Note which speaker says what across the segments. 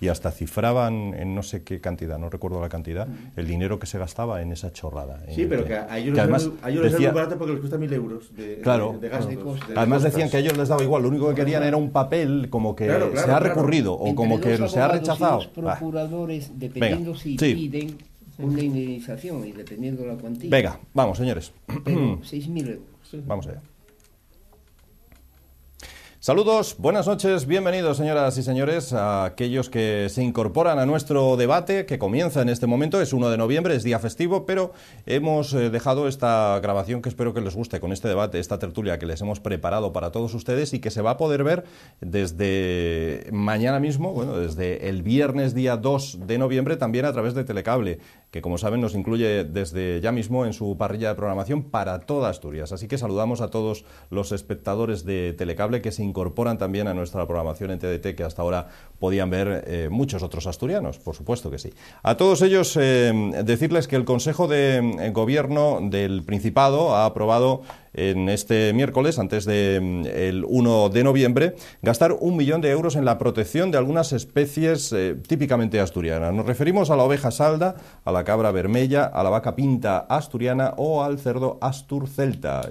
Speaker 1: y hasta cifraban en no sé qué cantidad, no recuerdo la cantidad, el dinero que se gastaba en esa chorrada.
Speaker 2: Sí, pero que a ellos les sale muy barato porque les cuesta 1.000 euros de gastos.
Speaker 1: Además decían que a ellos les daba igual, lo único que querían era un papel como que se ha recurrido o como que se ha rechazado.
Speaker 3: Los procuradores, dependiendo piden una indemnización y dependiendo la cuantía.
Speaker 1: Venga, vamos, señores.
Speaker 3: Pero 6.000 euros.
Speaker 1: Vamos allá. Saludos, buenas noches, bienvenidos señoras y señores a aquellos que se incorporan a nuestro debate que comienza en este momento. Es 1 de noviembre, es día festivo, pero hemos dejado esta grabación que espero que les guste con este debate, esta tertulia que les hemos preparado para todos ustedes y que se va a poder ver desde mañana mismo, bueno, desde el viernes día 2 de noviembre también a través de Telecable, que como saben nos incluye desde ya mismo en su parrilla de programación para toda Asturias. Así que saludamos a todos los espectadores de Telecable que se incorporan también a nuestra programación en TDT, que hasta ahora podían ver muchos otros asturianos, por supuesto que sí. A todos ellos decirles que el Consejo de Gobierno del Principado ha aprobado en este miércoles, antes del 1 de noviembre, gastar 1 millón de euros en la protección de algunas especies típicamente asturianas. Nos referimos a la oveja salda, a la cabra vermella, a la vaca pinta asturiana o al cerdo astur celta.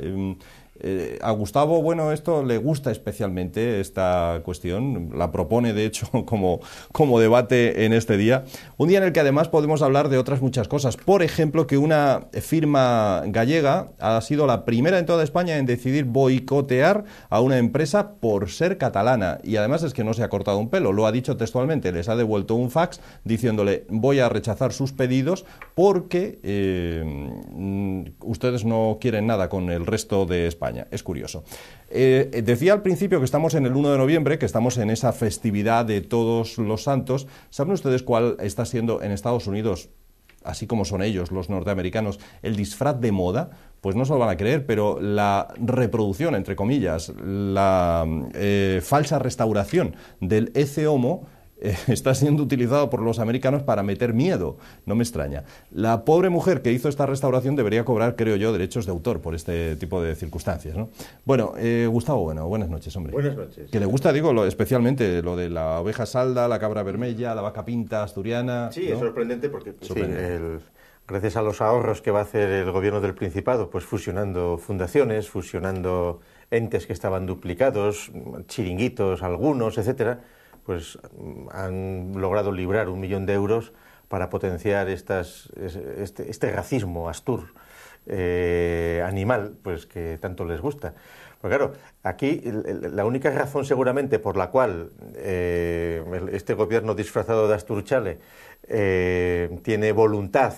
Speaker 1: A Gustavo, bueno, esto le gusta especialmente esta cuestión, la propone de hecho como debate en este día, un día en el que además podemos hablar de otras muchas cosas. Por ejemplo, que una firma gallega ha sido la primera en toda España en decidir boicotear a una empresa por ser catalana, y además es que no se ha cortado un pelo, lo ha dicho textualmente, les ha devuelto un fax diciéndole voy a rechazar sus pedidos porque ustedes no quieren nada con el resto de España. Es curioso. Decía al principio que estamos en el 1 de noviembre, que estamos en esa festividad de Todos los Santos. ¿Saben ustedes cuál está siendo en Estados Unidos, así como son ellos, los norteamericanos, el disfraz de moda? Pues no se lo van a creer, pero la reproducción, entre comillas, la falsa restauración del Ecce Homo está siendo utilizado por los americanos para meter miedo. No me extraña. La pobre mujer que hizo esta restauración debería cobrar, creo yo, derechos de autor por este tipo de circunstancias, ¿no? Bueno, Gustavo, bueno, buenas noches, hombre.
Speaker 2: Buenas noches.
Speaker 1: Que le gusta, digo, especialmente lo de la oveja salda, la cabra vermella, la vaca pinta asturiana.
Speaker 2: Sí,
Speaker 1: ¿no?
Speaker 2: es sorprendente porque gracias a los ahorros que va a hacer el gobierno del Principado, pues fusionando fundaciones, fusionando entes que estaban duplicados, chiringuitos algunos, etcétera, pues han logrado librar 1 millón de euros para potenciar este racismo astur animal, pues que tanto les gusta. Pues claro, aquí la única razón seguramente por la cual este gobierno disfrazado de Asturchale tiene voluntad,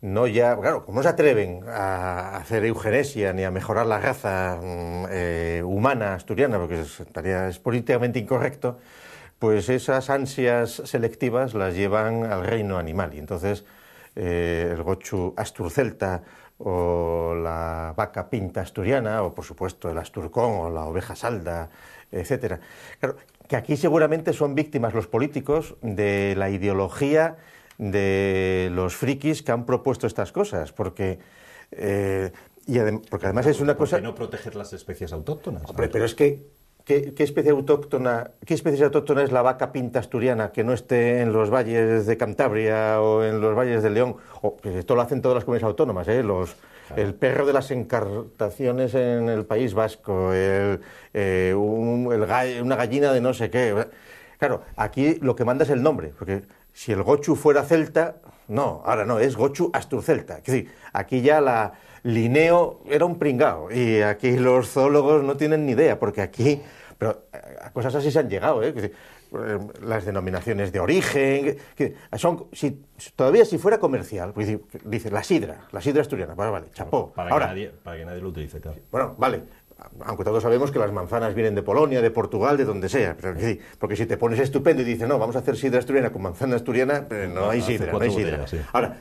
Speaker 2: no ya, claro, como no se atreven a hacer eugenesia ni a mejorar la raza humana asturiana, porque es políticamente incorrecto, pues esas ansias selectivas las llevan al reino animal. Y entonces el gochu asturcelta o la vaca pinta asturiana, o por supuesto el asturcón o la oveja salda, etcétera. Claro, que aquí seguramente son víctimas los políticos de la ideología de los frikis que han propuesto estas cosas, porque además es una cosa...
Speaker 1: ¿Por qué no proteger las especies autóctonas?
Speaker 2: Hombre, pero es que ¿qué especie autóctona es la vaca pinta asturiana que no esté en los valles de Cantabria o en los valles de León? Esto lo hacen todas las comunidades autónomas, claro. El perro de las encartaciones en el País Vasco, una gallina de no sé qué. Claro, aquí lo que manda es el nombre, porque si el gochu fuera celta, no, ahora no, es gochu asturcelta. Es decir, aquí ya Linneo era un pringao y aquí los zoólogos no tienen ni idea, porque aquí, pero a cosas así se han llegado, las denominaciones de origen, todavía si fuera comercial, pues dice la sidra asturiana, vale, chapó.
Speaker 1: Para que nadie lo utilice, claro.
Speaker 2: Bueno, vale, aunque todos sabemos que las manzanas vienen de Polonia, de Portugal, de donde sea, pero porque si te pones estupendo y dices, no, vamos a hacer sidra asturiana con manzana asturiana, no hay sidra.
Speaker 1: Botellas, sí.
Speaker 2: Ahora,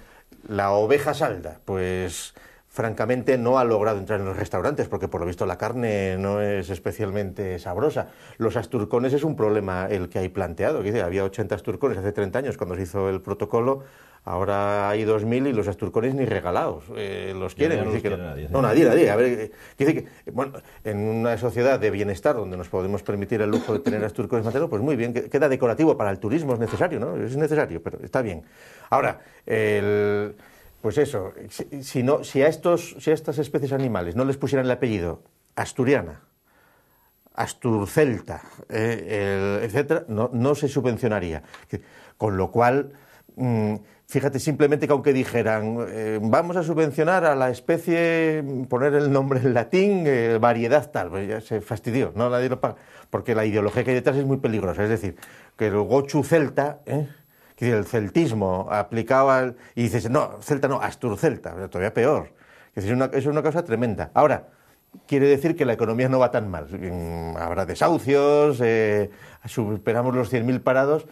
Speaker 2: la oveja salda, pues francamente no ha logrado entrar en los restaurantes porque por lo visto la carne no es especialmente sabrosa. Los asturcones es un problema el que hay planteado. Había 80 asturcones hace 30 años cuando se hizo el protocolo, Ahora hay 2.000 y los asturcones ni regalados los quieren.
Speaker 1: No los quiere nadie.
Speaker 2: No, nadie. A ver, quiere decir que, bueno, en una sociedad de bienestar donde nos podemos permitir el lujo de tener asturcones materos, pues muy bien, queda decorativo para el turismo, es necesario, ¿no? Es necesario, pero está bien. Ahora, pues eso, si a estas especies animales no les pusieran el apellido asturiana, asturcelta, etcétera, no se subvencionaría. Con lo cual, fíjate, simplemente que aunque dijeran vamos a subvencionar a la especie, poner el nombre en latín, variedad tal, pues ya se fastidió, ¿no? Nadie lo paga, porque la ideología que hay detrás es muy peligrosa. Es decir, que el gochu celta, que el celtismo aplicado al... Y dices, no, celta no, asturcelta, todavía peor. Eso es una cosa tremenda. Ahora, quiere decir que la economía no va tan mal. Habrá desahucios, superamos los 100.000 parados,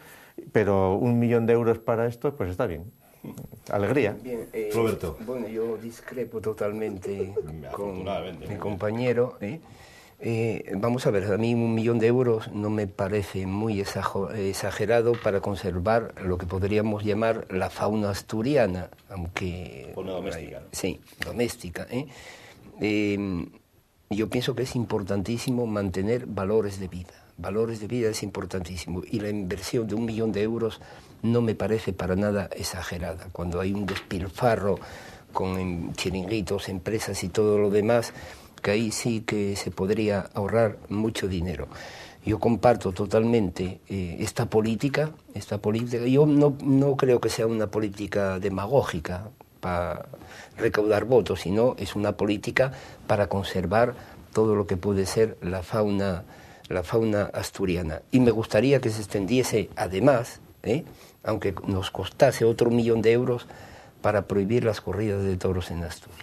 Speaker 2: pero 1 millón de euros para esto, pues está bien. Alegría.
Speaker 3: Bien,
Speaker 1: Roberto.
Speaker 3: Bueno, yo discrepo totalmente con mi compañero. Vamos a ver, a mí 1 millón de euros no me parece muy exagerado para conservar lo que podríamos llamar la fauna asturiana, aunque...
Speaker 1: Fauna doméstica.
Speaker 3: Sí, doméstica. Yo pienso que es importantísimo mantener valores de vida. Valores de vida es importantísimo. Y la inversión de 1 millón de euros no me parece para nada exagerada. Cuando hay un despilfarro con chiringuitos, empresas y todo lo demás, que ahí sí que se podría ahorrar mucho dinero. Yo comparto totalmente esta política. Yo no creo que sea una política demagógica para recaudar votos, sino es una política para conservar todo lo que puede ser la fauna asturiana. Y me gustaría que se extendiese, además, aunque nos costase otro 1 millón de euros, para prohibir las corridas de toros en Asturias.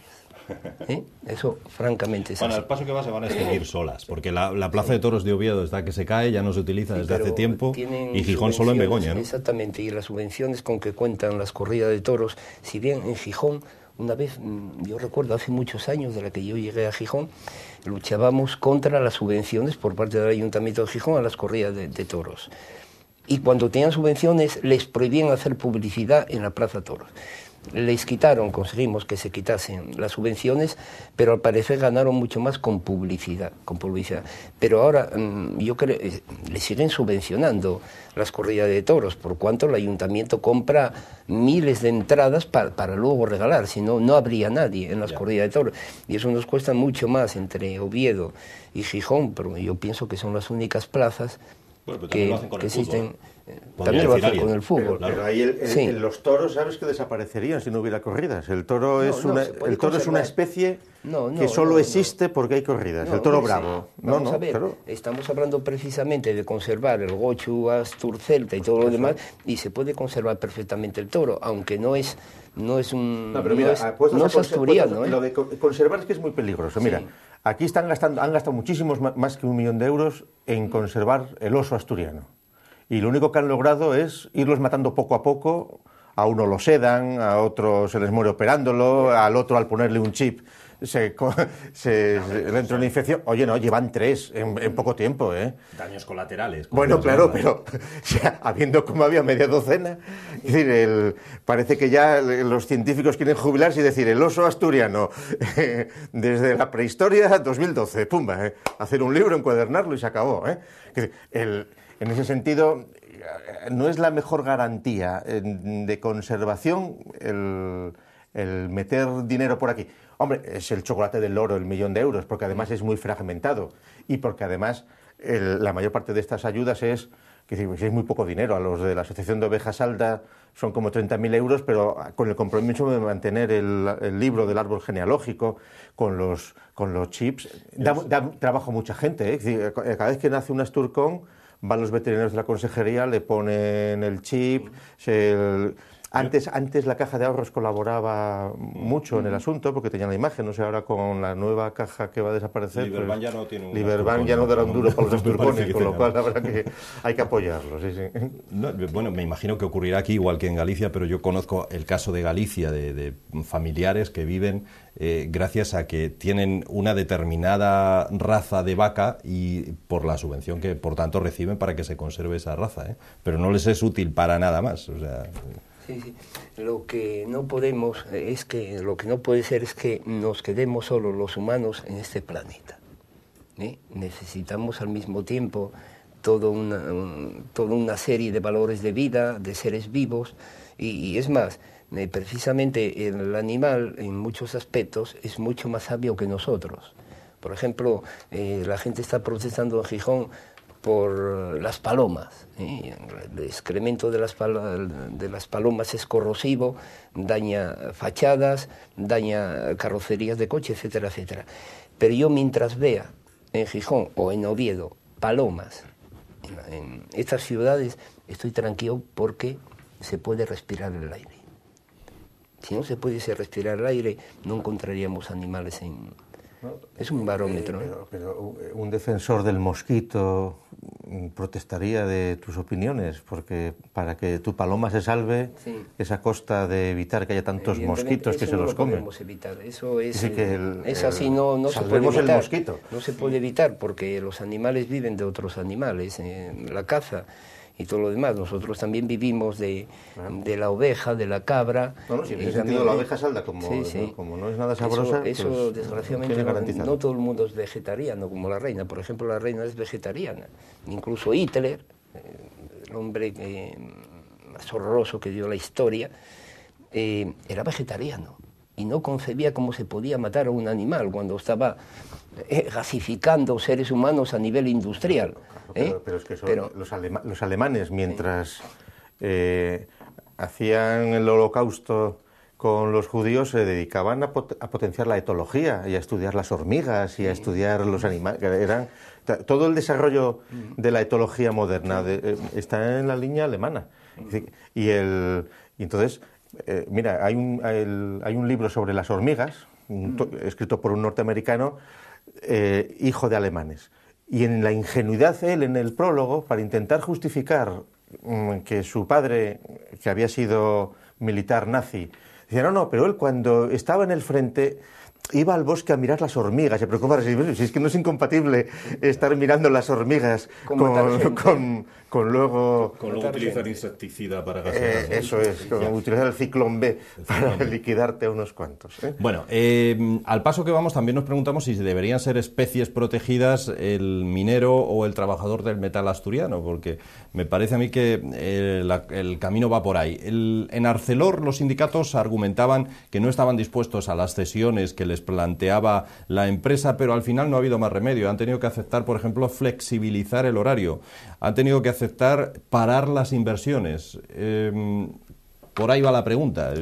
Speaker 3: Eso, francamente, es
Speaker 1: bueno,
Speaker 3: así.
Speaker 1: al paso que va se van a extinguir solas, porque la plaza de toros de Oviedo está que se cae, ya no se utiliza desde hace tiempo, y Gijón solo en Begoña, ¿no?
Speaker 3: Exactamente, y las subvenciones con que cuentan las corridas de toros, si bien en Gijón, una vez, yo recuerdo hace muchos años de la que yo llegué a Gijón, luchábamos contra las subvenciones por parte del Ayuntamiento de Gijón a las corridas de toros. Y cuando tenían subvenciones les prohibían hacer publicidad en la Plaza Toros. Les quitaron, conseguimos que se quitasen las subvenciones, pero al parecer ganaron mucho más con publicidad. Pero ahora yo creo le siguen subvencionando las corridas de toros, por cuanto el ayuntamiento compra miles de entradas para luego regalar, si no, no habría nadie en las corridas de toros. Y eso nos cuesta mucho más entre Oviedo y Gijón, pero yo pienso que son las únicas plazas que existen. También lo hacen con el fútbol.
Speaker 2: Pero ahí los toros, ¿sabes que desaparecerían si no hubiera corridas? El toro es una especie que solo existe porque hay corridas. El toro bravo.
Speaker 3: Vamos a ver, estamos hablando precisamente de conservar el gochu, asturcelta y todo lo demás, y se puede conservar perfectamente el toro, aunque no es asturiano.
Speaker 2: Lo de conservar es que es muy peligroso. Sí. Mira, aquí han gastado muchísimos más que 1 millón de euros en conservar el oso asturiano. Y lo único que han logrado es irlos matando poco a poco. A uno lo sedan, a otro se les muere operándolo, al otro al ponerle un chip le entra una infección. Oye, no, llevan 3 en poco tiempo, ¿eh?
Speaker 1: Daños colaterales.
Speaker 2: Bueno, claro, pero habiendo como había media docena, es decir, parece que ya los científicos quieren jubilarse y decir, el oso asturiano, desde la prehistoria 2012, pumba, hacer un libro, encuadernarlo y se acabó, ¿eh? En ese sentido, no es la mejor garantía de conservación el meter dinero por aquí. Hombre, es el chocolate del loro, el 1 millón de euros, porque además es muy fragmentado y porque además la mayor parte de estas ayudas es muy poco dinero. A los de la Asociación de Ovejas Alda son como 30.000 euros, pero con el compromiso de mantener el libro del árbol genealógico, con los chips, da trabajo a mucha gente, ¿eh? Cada vez que nace un asturcón, van los veterinarios de la consejería, le ponen el chip. Antes la caja de ahorros colaboraba mucho en el asunto porque tenían la imagen, no sé, ahora con la nueva caja que va a desaparecer.
Speaker 1: Liberbank ya no tiene un
Speaker 2: Liberbank ya no dará un duro para los asturcones, con lo cual hay que apoyarlos. Sí.
Speaker 1: No, bueno, me imagino que ocurrirá aquí igual que en Galicia, pero yo conozco el caso de Galicia, de familiares que viven gracias a que tienen una determinada raza de vaca y por la subvención que por tanto reciben para que se conserve esa raza, pero no les es útil para nada más, o sea...
Speaker 3: Sí, sí. Lo que no podemos lo que no puede ser es que nos quedemos solos los humanos en este planeta. Necesitamos al mismo tiempo toda una serie de valores de vida, de seres vivos, y es más, precisamente el animal en muchos aspectos es mucho más sabio que nosotros. Por ejemplo, la gente está protestando en Gijón por las palomas. El excremento de las palomas es corrosivo, daña fachadas, daña carrocerías de coche, etcétera, etcétera. Pero yo mientras vea en Gijón o en Oviedo palomas en estas ciudades, estoy tranquilo porque se puede respirar el aire. Si no se pudiese respirar el aire, no encontraríamos animales Es un barómetro.
Speaker 2: Pero un defensor del mosquito protestaría de tus opiniones, porque para que tu paloma se salve es a costa de evitar que haya tantos mosquitos que se los comen.
Speaker 3: Eso no lo podemos evitar. Eso es así, no se puede evitar.
Speaker 2: El mosquito.
Speaker 3: No se puede evitar porque los animales viven de otros animales, la caza y todo lo demás. Nosotros también vivimos de la oveja, de la cabra.
Speaker 2: No, si en ese sentido la oveja salda, como no es nada sabrosa,
Speaker 3: eso
Speaker 2: pues,
Speaker 3: desgraciadamente no todo el mundo es vegetariano, como la reina. Por ejemplo, la reina es vegetariana. Incluso Hitler, el hombre más horroroso que dio la historia, era vegetariano y no concebía cómo se podía matar a un animal cuando estaba gasificando seres humanos a nivel industrial.
Speaker 2: Pero es que los alemanes, mientras hacían el holocausto con los judíos, se dedicaban a potenciar la etología y a estudiar las hormigas y a estudiar los animales. Todo el desarrollo de la etología moderna está en la línea alemana. Y entonces, mira, hay un libro sobre las hormigas, escrito por un norteamericano, hijo de alemanes. Y en la ingenuidad él, en el prólogo, para intentar justificar que su padre, que había sido militar nazi, decía, no, pero él cuando estaba en el frente iba al bosque a mirar las hormigas, se preocupaba, si es que no es incompatible estar mirando las hormigas con luego
Speaker 1: utilizar insecticida para gasear.
Speaker 2: Eso es, con utilizar el ciclón B para liquidarte a unos cuantos.
Speaker 1: Bueno, al paso que vamos también nos preguntamos si deberían ser especies protegidas el minero o el trabajador del metal asturiano, porque me parece a mí que el camino va por ahí. En Arcelor los sindicatos argumentaban que no estaban dispuestos a las cesiones que les planteaba la empresa, pero al final no ha habido más remedio. Han tenido que aceptar, por ejemplo, flexibilizar el horario. Han tenido que aceptar parar las inversiones. Por ahí va la pregunta.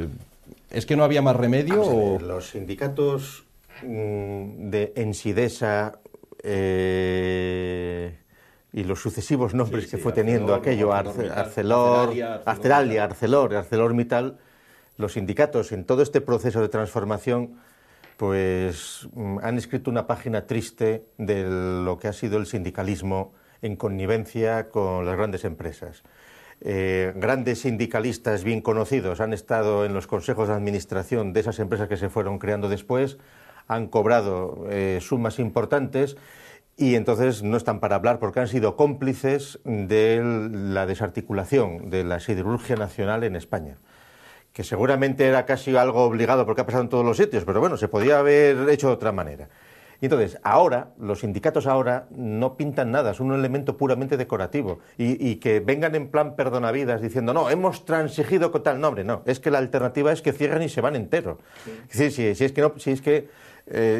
Speaker 1: ¿Es que no había más remedio?
Speaker 2: Los sindicatos de Ensidesa y los sucesivos nombres que fue teniendo aquello, Arcelalia, ArcelorMittal, los sindicatos en todo este proceso de transformación pues han escrito una página triste de lo que ha sido el sindicalismo en connivencia con las grandes empresas. Grandes sindicalistas bien conocidos han estado en los consejos de administración de esas empresas que se fueron creando después, han cobrado sumas importantes y entonces no están para hablar porque han sido cómplices de la desarticulación de la siderurgia nacional en España, que seguramente era casi algo obligado porque ha pasado en todos los sitios, pero bueno, se podía haber hecho de otra manera. Y entonces, los sindicatos ahora no pintan nada, es un elemento puramente decorativo. Y que vengan en plan perdonavidas diciendo, no, hemos transigido con tal nombre. No, es que la alternativa es que cierren y se van entero. Sí. Es decir,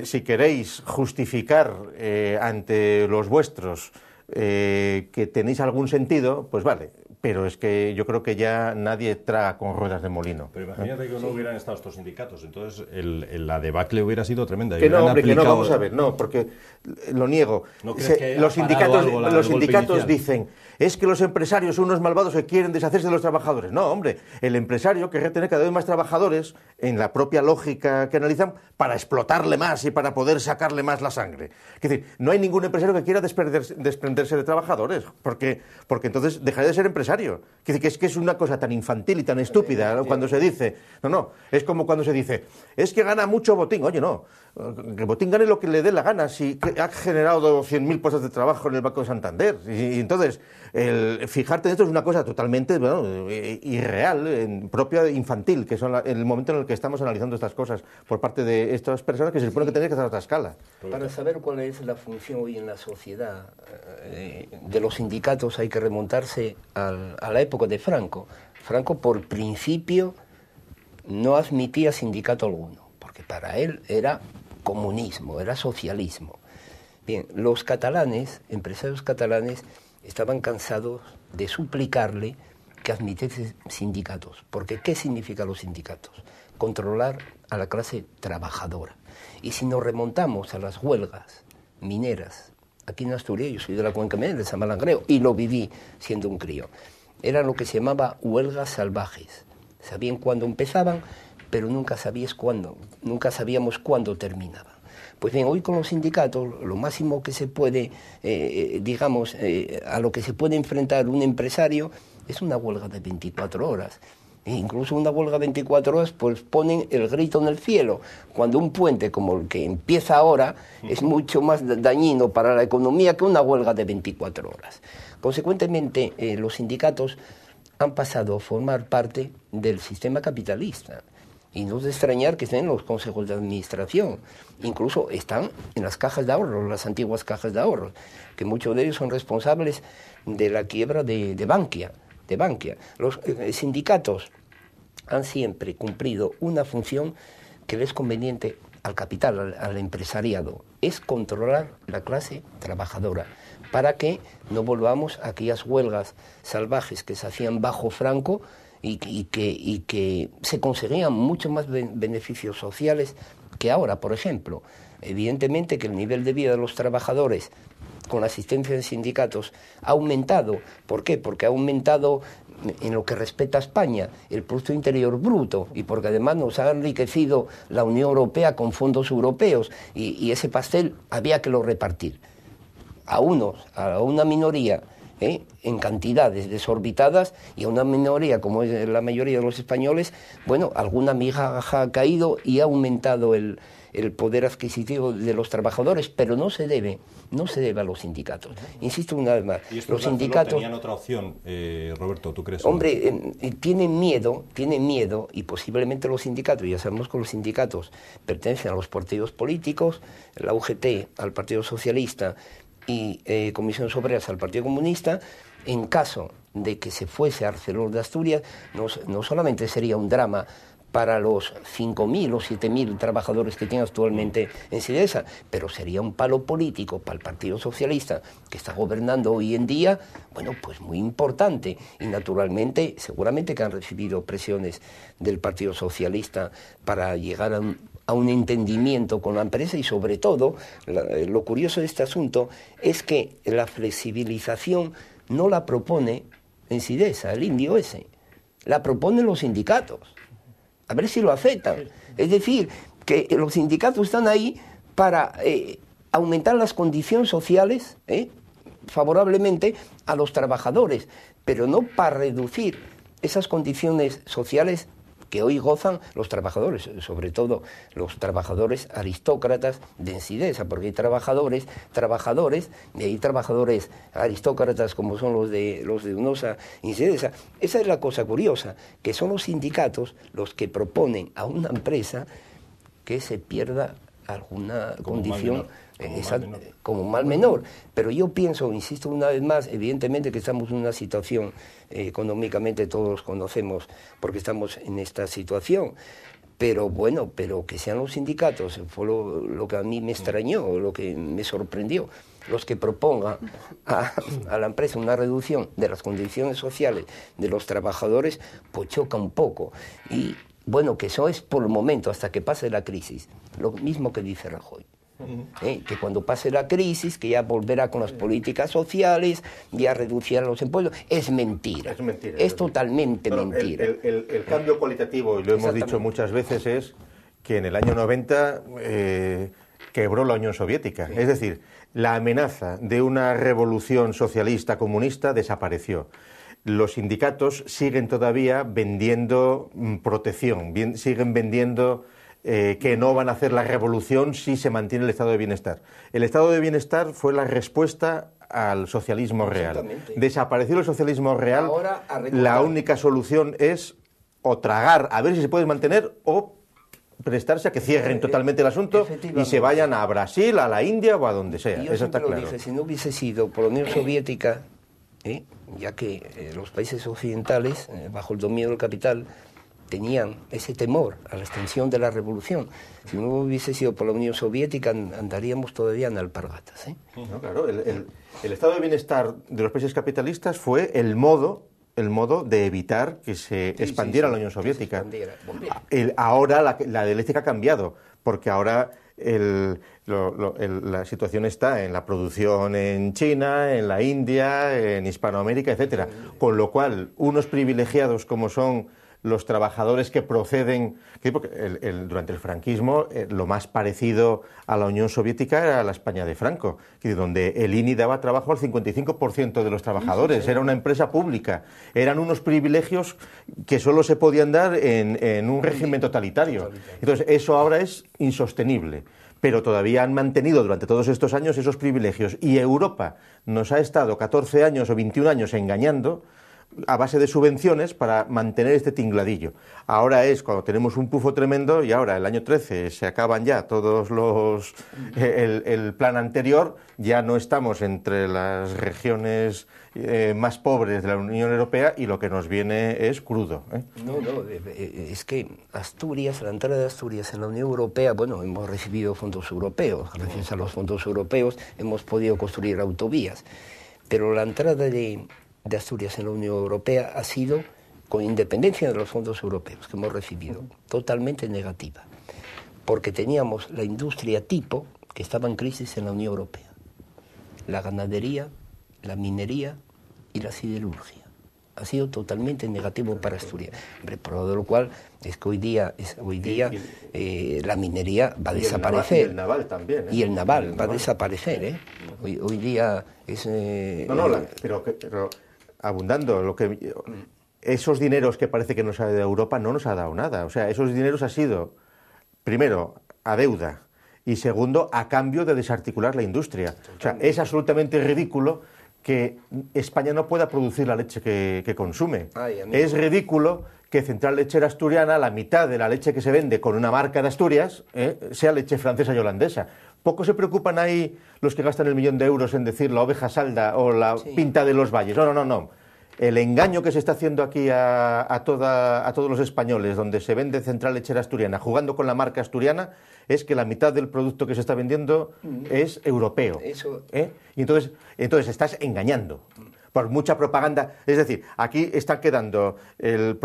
Speaker 2: si queréis justificar ante los vuestros que tenéis algún sentido, pues vale. Pero es que yo creo que ya nadie traga con ruedas de molino.
Speaker 1: Pero imagínate que no hubieran estado estos sindicatos, entonces la debacle hubiera sido tremenda.
Speaker 2: Que no, hombre, que no, vamos a ver, no, porque lo niego.
Speaker 1: ¿No crees que
Speaker 2: los sindicatos dicen, es que los empresarios son unos malvados que quieren deshacerse de los trabajadores. No, hombre, el empresario querrá tener cada vez más trabajadores en la propia lógica que analizan para explotarle más y para poder sacarle más la sangre. Es decir, no hay ningún empresario que quiera desprenderse de trabajadores, porque entonces dejaría de ser empresario. empresario. Que es una cosa tan infantil y tan estúpida, ¿no? Cuando se dice, no, es como cuando se dice, es que gana mucho Botín. Oye, no, que Botín gane lo que le dé la gana, si ha generado 100.000 puestos de trabajo en el Banco de Santander. Y entonces, fijarte en esto es una cosa totalmente irreal, propia infantil, que son el momento en el que estamos analizando estas cosas por parte de estas personas que se supone que tienen que estar a otra escala.
Speaker 3: Para saber cuál es la función hoy en la sociedad de los sindicatos hay que remontarse a la época de Franco. Franco, por principio, no admitía sindicato alguno, porque para él era comunismo, era socialismo. Bien, los catalanes, empresarios catalanes, estaban cansados de suplicarle que admitiese sindicatos, porque ¿qué significan los sindicatos? Controlar a la clase trabajadora. Y si nos remontamos a las huelgas mineras, aquí en Asturias, yo soy de la Cuenca Minera, de San Malangreo, y lo viví siendo un crío, eran lo que se llamaba huelgas salvajes. Sabían cuándo empezaban, pero nunca sabíamos cuándo terminaban. Pues bien, hoy con los sindicatos, lo máximo que se puede, a lo que se puede enfrentar un empresario es una huelga de 24 horas. E incluso una huelga de 24 horas, pues ponen el grito en el cielo, cuando un puente como el que empieza ahora es mucho más dañino para la economía que una huelga de 24 horas. Consecuentemente, los sindicatos han pasado a formar parte del sistema capitalista. Y no es de extrañar que estén en los consejos de administración. Incluso están en las cajas de ahorros, las antiguas cajas de ahorros, que muchos de ellos son responsables de la quiebra de Bankia. Los sindicatos han siempre cumplido una función que les es conveniente al capital, al empresariado, es controlar la clase trabajadora, para que no volvamos a aquellas huelgas salvajes que se hacían bajo Franco y que se conseguían mucho más beneficios sociales que ahora. Por ejemplo, evidentemente que el nivel de vida de los trabajadores con la asistencia de sindicatos ha aumentado. ¿Por qué? Porque ha aumentado en lo que respecta a España el Producto Interior Bruto y porque además nos ha enriquecido la Unión Europea con fondos europeos y ese pastel había que lo repartir. A una minoría en cantidades desorbitadas y a una minoría como es la mayoría de los españoles, bueno, alguna migaja ha caído y ha aumentado el poder adquisitivo de los trabajadores, pero no se debe a los sindicatos. Insisto una vez más,
Speaker 1: ¿Y
Speaker 3: los sindicatos
Speaker 1: tenían otra opción, Roberto, tú crees?
Speaker 3: Hombre, tienen miedo y posiblemente los sindicatos, ya sabemos que los sindicatos pertenecen a los partidos políticos, la UGT al Partido Socialista y Comisiones Obreras al Partido Comunista. En caso de que se fuese a Arcelor de Asturias, no solamente sería un drama para los 5.000 o 7.000 trabajadores que tiene actualmente en Sidesa, pero sería un palo político para el Partido Socialista, que está gobernando hoy en día, bueno, pues muy importante. Y naturalmente, seguramente que han recibido presiones del Partido Socialista para llegar a un entendimiento con la empresa y sobre todo, lo curioso de este asunto es que la flexibilización no la propone en Sidesa, el indio ese, la proponen los sindicatos. A ver si lo aceptan. Es decir, que los sindicatos están ahí para aumentar las condiciones sociales favorablemente a los trabajadores, pero no para reducir esas condiciones sociales que hoy gozan los trabajadores, sobre todo los trabajadores aristócratas de Sidesa, porque hay trabajadores, y hay trabajadores aristócratas como son los de UNOSA y Sidesa. Esa es la cosa curiosa, que son los sindicatos los que proponen a una empresa que se pierda alguna condición como mal menor. Pero yo pienso, insisto una vez más, evidentemente que estamos en una situación económicamente todos conocemos porque estamos en esta situación, pero bueno, pero que sean los sindicatos, fue lo que a mí me extrañó, lo que me sorprendió, los que propongan a la empresa una reducción de las condiciones sociales de los trabajadores, pues choca un poco. Y bueno, que eso es por el momento, hasta que pase la crisis, lo mismo que dice Rajoy. Que cuando pase la crisis, que ya volverá con las políticas sociales, ya reducirá los impuestos. Es mentira. Es totalmente mentira.
Speaker 2: El cambio cualitativo, y lo hemos dicho muchas veces, es que en el año 90 quebró la Unión Soviética. Sí. Es decir, la amenaza de una revolución socialista comunista desapareció. los sindicatos siguen todavía vendiendo protección, siguen vendiendo que no van a hacer la revolución si se mantiene el estado de bienestar. El estado de bienestar fue la respuesta al socialismo real. Desapareció el socialismo real, la única solución es o tragar, a ver si se puede mantener, o prestarse a que cierren totalmente el asunto y se vayan a Brasil, a la India o a donde sea.
Speaker 3: Yo
Speaker 2: eso está claro.
Speaker 3: dije, si no hubiese sido por la Unión Soviética, ya que los países occidentales, bajo el dominio del capital, tenían ese temor a la extensión de la revolución. Si no hubiese sido por la Unión Soviética, andaríamos todavía en alpargatas.
Speaker 2: No, claro, el estado de bienestar de los países capitalistas fue el modo de evitar que se expandiera la Unión Soviética. Ahora la dialéctica ha cambiado, porque ahora la situación está en la producción en China, en la India, en Hispanoamérica, etcétera. Con lo cual, unos privilegiados como son los trabajadores que proceden... Porque durante el franquismo lo más parecido a la Unión Soviética era la España de Franco, donde el INI daba trabajo al 55% de los trabajadores, era una empresa pública, eran unos privilegios que solo se podían dar en un régimen totalitario. Entonces, eso ahora es insostenible. Pero todavía han mantenido durante todos estos años esos privilegios. Y Europa nos ha estado 14 años o 21 años engañando a base de subvenciones para mantener este tingladillo. Ahora es cuando tenemos un pufo tremendo y ahora el año 13 se acaban ya todos los... el plan anterior, ya no estamos entre las regiones más pobres de la Unión Europea y lo que nos viene es crudo.
Speaker 3: Es que Asturias, la entrada de Asturias en la Unión Europea, bueno, hemos recibido fondos europeos, gracias a los fondos europeos hemos podido construir autovías, pero la entrada de Asturias en la Unión Europea ha sido, con independencia de los fondos europeos que hemos recibido, totalmente negativa, porque teníamos la industria tipo que estaba en crisis en la Unión Europea, la ganadería, la minería y la siderurgia. Ha sido totalmente negativo para Asturias. Por lo cual es que hoy día la minería va a desaparecer.
Speaker 2: Y el naval también.
Speaker 3: Y el naval va a desaparecer. Hoy día es...
Speaker 2: Pero abundando, esos dineros que parece que nos ha dado Europa no nos ha dado nada. O sea, esos dineros ha sido, primero, a deuda y segundo, a cambio de desarticular la industria. O sea, es absolutamente ridículo que España no pueda producir la leche que consume. Es ridículo que Central Lechera Asturiana, la mitad de la leche que se vende con una marca de Asturias, sea leche francesa y holandesa. Poco se preocupan ahí los que gastan el 1.000.000 de euros en decir la oveja salda o la pinta de los valles. No. El engaño que se está haciendo aquí a todos los españoles, donde se vende Central Lechera Asturiana jugando con la marca asturiana, es que la mitad del producto que se está vendiendo es europeo. Y entonces estás engañando por mucha propaganda. Es decir, aquí está quedando el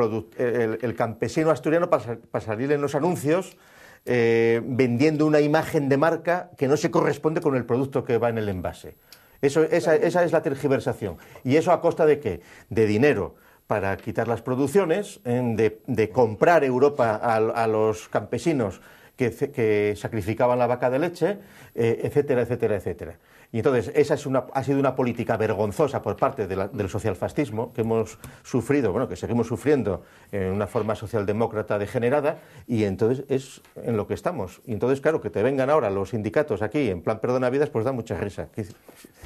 Speaker 2: campesino asturiano para salir en los anuncios vendiendo una imagen de marca que no se corresponde con el producto que va en el envase. Esa es la tergiversación. ¿Y eso a costa de qué? De dinero para quitar las producciones, de comprar Europa a los campesinos que sacrificaban la vaca de leche, etcétera, etcétera, etcétera. Y entonces esa ha sido una política vergonzosa por parte del socialfascismo que hemos sufrido, que seguimos sufriendo en una forma socialdemócrata degenerada, y entonces es en lo que estamos. Y entonces, claro, que te vengan ahora los sindicatos aquí en plan perdona vidas, pues da mucha risa.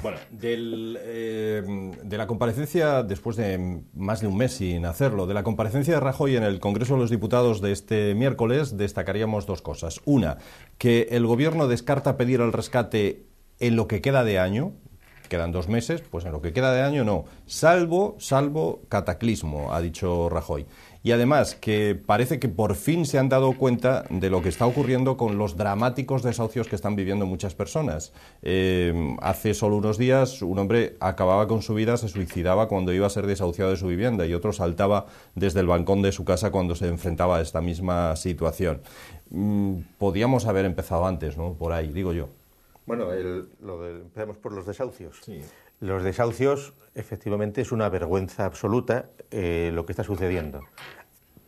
Speaker 1: Bueno, de la comparecencia, después de más de un mes sin hacerlo, de la comparecencia de Rajoy en el Congreso de los Diputados de este miércoles, destacaríamos dos cosas. Una, que el Gobierno descarta pedir el rescate en lo que queda de año, quedan 2 meses, pues en lo que queda de año no, salvo cataclismo, ha dicho Rajoy. Y además que parece que por fin se han dado cuenta de lo que está ocurriendo con los dramáticos desahucios que están viviendo muchas personas. Hace solo unos días un hombre acababa con su vida, se suicidaba cuando iba a ser desahuciado de su vivienda, y otro saltaba desde el balcón de su casa cuando se enfrentaba a esta misma situación. Podíamos haber empezado antes, ¿no? Por ahí, digo yo.
Speaker 2: Bueno, empezamos por los desahucios.
Speaker 1: Sí.
Speaker 2: Los desahucios, efectivamente, es una vergüenza absoluta lo que está sucediendo.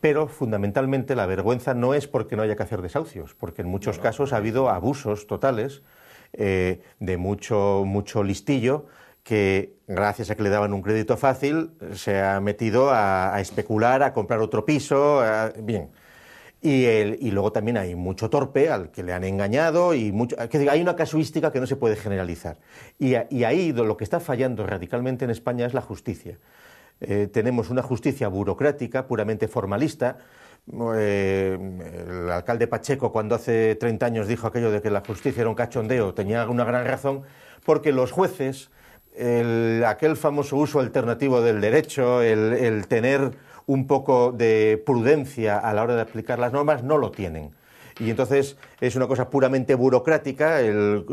Speaker 2: Pero, fundamentalmente, la vergüenza no es porque no haya que hacer desahucios, porque en muchos casos ha habido abusos totales de mucho listillo que gracias a que le daban un crédito fácil se ha metido a especular, a comprar otro piso, bien. Y luego también hay mucho torpe al que le han engañado y hay una casuística que no se puede generalizar. Y ahí lo que está fallando radicalmente en España es la justicia. Tenemos una justicia burocrática, puramente formalista. El alcalde Pacheco, cuando hace 30 años dijo aquello de que la justicia era un cachondeo, tenía una gran razón, porque los jueces, aquel famoso uso alternativo del derecho, el tener un poco de prudencia a la hora de aplicar las normas, no lo tienen. Y entonces es una cosa puramente burocrática,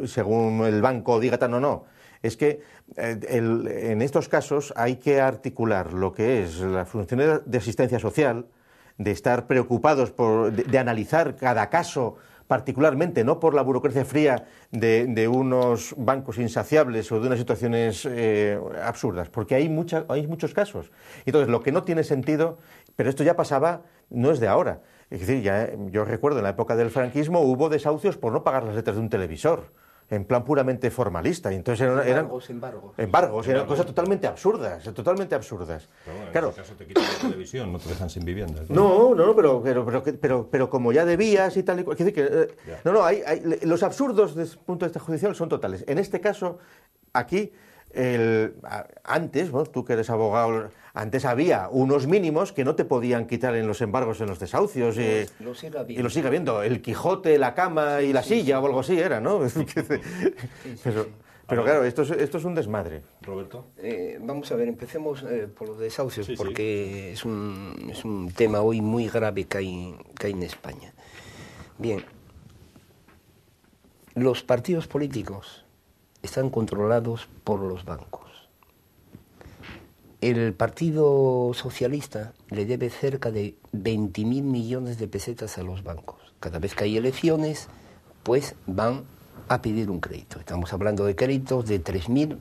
Speaker 2: según el banco diga tan o no. Es que en estos casos hay que articular lo que es las funciones de asistencia social, de estar preocupados de analizar cada caso particularmente, no por la burocracia fría de unos bancos insaciables o de unas situaciones absurdas, porque hay muchos casos. Entonces, lo que no tiene sentido, pero esto ya pasaba, no es de ahora. Es decir, yo recuerdo en la época del franquismo hubo desahucios por no pagar las letras de un televisor, en plan puramente formalista. Y entonces embargos, eran cosas totalmente absurdas, totalmente absurdas.
Speaker 1: Pero bueno,
Speaker 2: claro.
Speaker 1: En este caso te quitan la televisión, no te dejan sin vivienda.
Speaker 2: No, pero como ya debías y tal y cual. Los absurdos desde el punto de vista judicial son totales. En este caso, aquí, antes, bueno, tú que eres abogado, antes había unos mínimos que no te podían quitar en los embargos, en los desahucios. Y lo sigue habiendo. El Quijote, la cama y la silla o algo así era, ¿no? Pero claro, esto es un desmadre.
Speaker 3: Roberto. Vamos a ver, empecemos por los desahucios, porque es un tema hoy muy grave que hay en España. Bien, los partidos políticos están controlados por los bancos. El Partido Socialista le debe cerca de 20.000 millones de pesetas a los bancos. Cada vez que hay elecciones, pues van a pedir un crédito. Estamos hablando de créditos de 3.000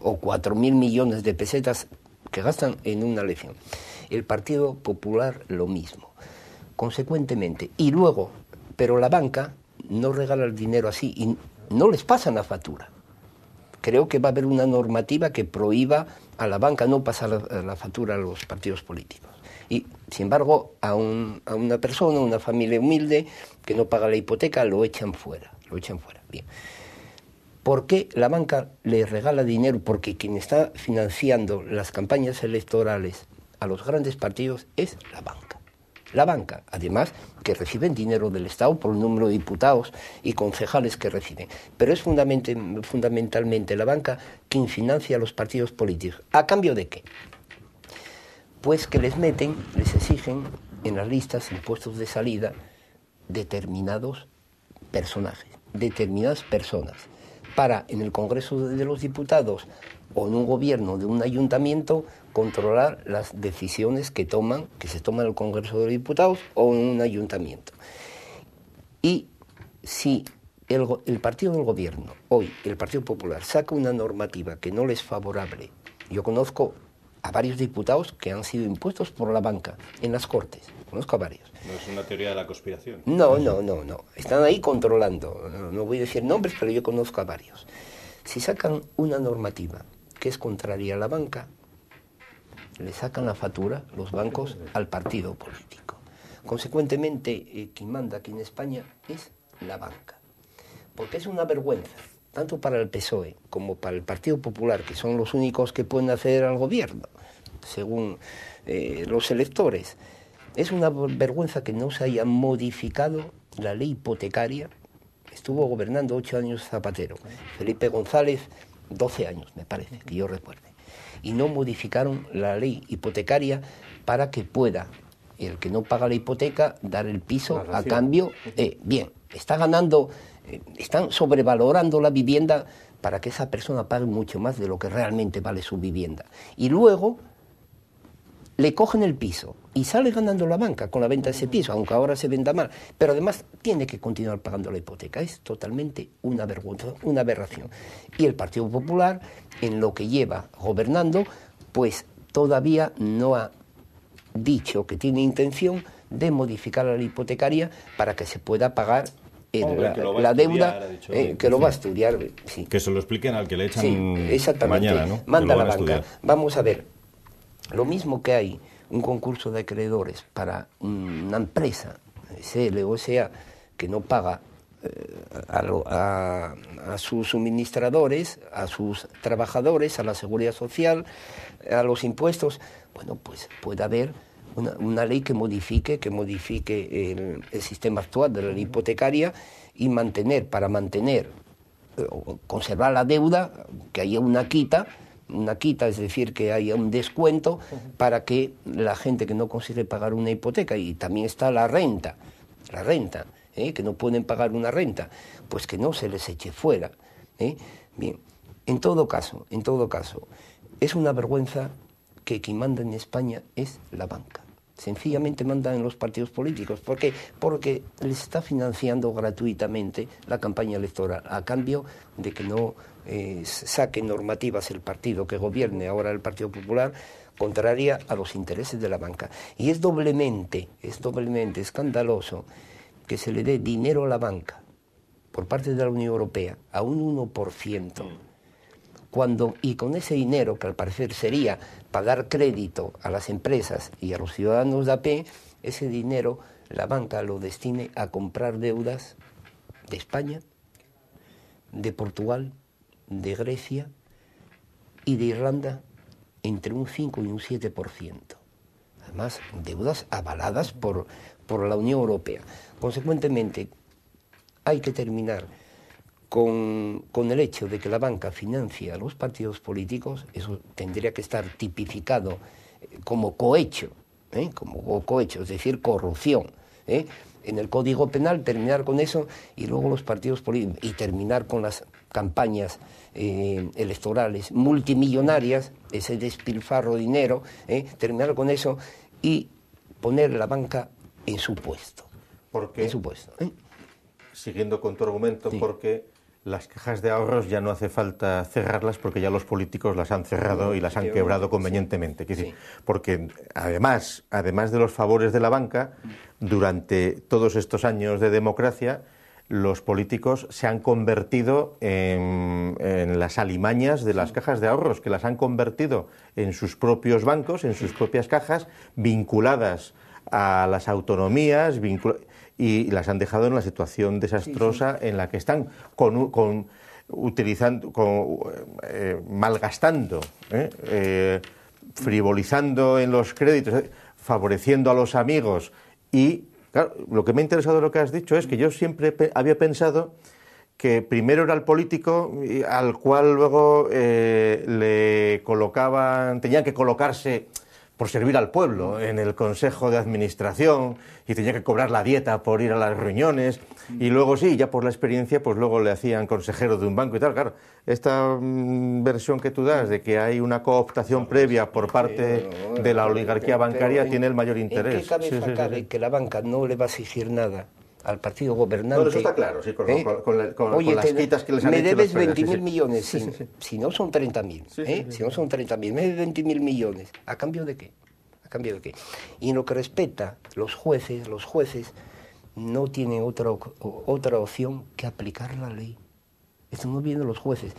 Speaker 3: o 4.000 millones de pesetas que gastan en una elección. El Partido Popular lo mismo. Consecuentemente, y luego, pero la banca no regala el dinero así y no les pasan la factura. Creo que va a haber una normativa que prohíba a la banca no pasar la factura a los partidos políticos. Y, sin embargo, a una persona, una familia humilde que no paga la hipoteca, lo echan fuera. Bien. ¿Por qué la banca le regala dinero? Porque quien está financiando las campañas electorales a los grandes partidos es la banca. La banca, además, que reciben dinero del Estado por el número de diputados y concejales que reciben. Pero es fundamentalmente la banca quien financia a los partidos políticos. ¿A cambio de qué? Pues que les exigen en las listas, en puestos de salida, determinados personajes, determinadas personas, para en el Congreso de los Diputados o en un gobierno de un ayuntamiento controlar las decisiones que se toman en el Congreso de los Diputados o en un ayuntamiento. Y si el partido del gobierno, hoy el Partido Popular, saca una normativa que no les es favorable, yo conozco a varios diputados que han sido impuestos por la banca en las Cortes, conozco a varios.
Speaker 1: ¿No es una teoría de la conspiración?
Speaker 3: No, están ahí controlando, no voy a decir nombres, pero yo conozco a varios. Si sacan una normativa que es contraria a la banca, le sacan la factura los bancos al partido político. Consecuentemente, quien manda aquí en España es la banca. Porque es una vergüenza, tanto para el PSOE como para el Partido Popular, que son los únicos que pueden acceder al gobierno, según los electores. Es una vergüenza que no se haya modificado la ley hipotecaria. Estuvo gobernando 8 años Zapatero. Felipe González, 12 años, me parece, que yo recuerde. Y no modificaron la ley hipotecaria para que pueda el que no paga la hipoteca dar el piso a cambio. Bien, están sobrevalorando la vivienda para que esa persona pague mucho más de lo que realmente vale su vivienda. Y luego le cogen el piso y sale ganando la banca con la venta de ese piso, aunque ahora se venda mal, pero además tiene que continuar pagando la hipoteca. Es totalmente una vergüenza, una aberración. Y el Partido Popular, en lo que lleva gobernando, pues todavía no ha dicho que tiene intención de modificar la ley hipotecaria para que se pueda pagar la deuda, que lo va a estudiar. Sí.
Speaker 1: Que se lo expliquen al que le echan
Speaker 3: sí,
Speaker 1: mañana, ¿no?
Speaker 3: Manda la banca. Vamos a ver, lo mismo que hay un concurso de acreedores para una empresa, SL o SA, que no paga a sus suministradores, a sus trabajadores, a la seguridad social, a los impuestos, bueno, pues puede haber una ley que modifique el sistema actual de la ley hipotecaria y conservar la deuda, que haya una quita, es decir, que haya un descuento para que la gente que no consigue pagar una hipoteca, y también está la renta, que no pueden pagar una renta, pues que no se les eche fuera. Bien, en todo caso, es una vergüenza que quien manda en España es la banca. Sencillamente mandan en los partidos políticos. ¿Por qué? Porque les está financiando gratuitamente la campaña electoral, a cambio de que no saque normativas el partido que gobierne, ahora el Partido Popular, contraria a los intereses de la banca. Y es doblemente escandaloso que se le dé dinero a la banca por parte de la Unión Europea a un 1%, y con ese dinero, que al parecer sería para dar crédito a las empresas y a los ciudadanos de a pie, ese dinero la banca lo destine a comprar deudas de España, de Portugal, de Grecia y de Irlanda, entre un 5 y un 7%. Además, deudas avaladas por la Unión Europea. Consecuentemente, hay que terminar con el hecho de que la banca financia a los partidos políticos. Eso tendría que estar tipificado como cohecho, es decir, corrupción. En el Código Penal, terminar con eso, y luego los partidos políticos, y terminar con las campañas electorales multimillonarias, ese despilfarro de dinero, terminar con eso y poner la banca en su puesto.
Speaker 2: ¿Por qué?
Speaker 3: En su puesto.
Speaker 2: Siguiendo con tu argumento, sí. Porque las cajas de ahorros ya no hace falta cerrarlas porque ya los políticos las han cerrado y las han quebrado convenientemente. Sí. Sí. Porque además de los favores de la banca, durante todos estos años de democracia, los políticos se han convertido en las alimañas de las cajas de ahorros, que las han convertido en sus propios bancos, en sus propias cajas, vinculadas a las autonomías, y las han dejado en la situación desastrosa en la que están, malgastando, frivolizando en los créditos, favoreciendo a los amigos. Y claro, lo que me ha interesado de lo que has dicho es que yo siempre había pensado que primero era el político al cual luego le colocaban, tenían que colocarse por servir al pueblo en el Consejo de Administración, y tenía que cobrar la dieta por ir a las reuniones, y luego sí, ya por la experiencia, pues luego le hacían consejero de un banco y tal. Claro, esta versión que tú das de que hay una cooptación previa por parte de la oligarquía bancaria tiene el mayor interés.
Speaker 3: ¿En qué cabeza cabe que la banca no le va a exigir nada al partido gobernante?
Speaker 2: Bueno, eso está claro, sí, con las quitas que les han hecho.
Speaker 3: Me debes 20.000 millones, si no son 30.000, si no son 30.000, me debes 20.000 millones. ¿A cambio de qué? Y en lo que respecta los jueces no tienen otra opción que aplicar la ley. Estamos viendo los jueces.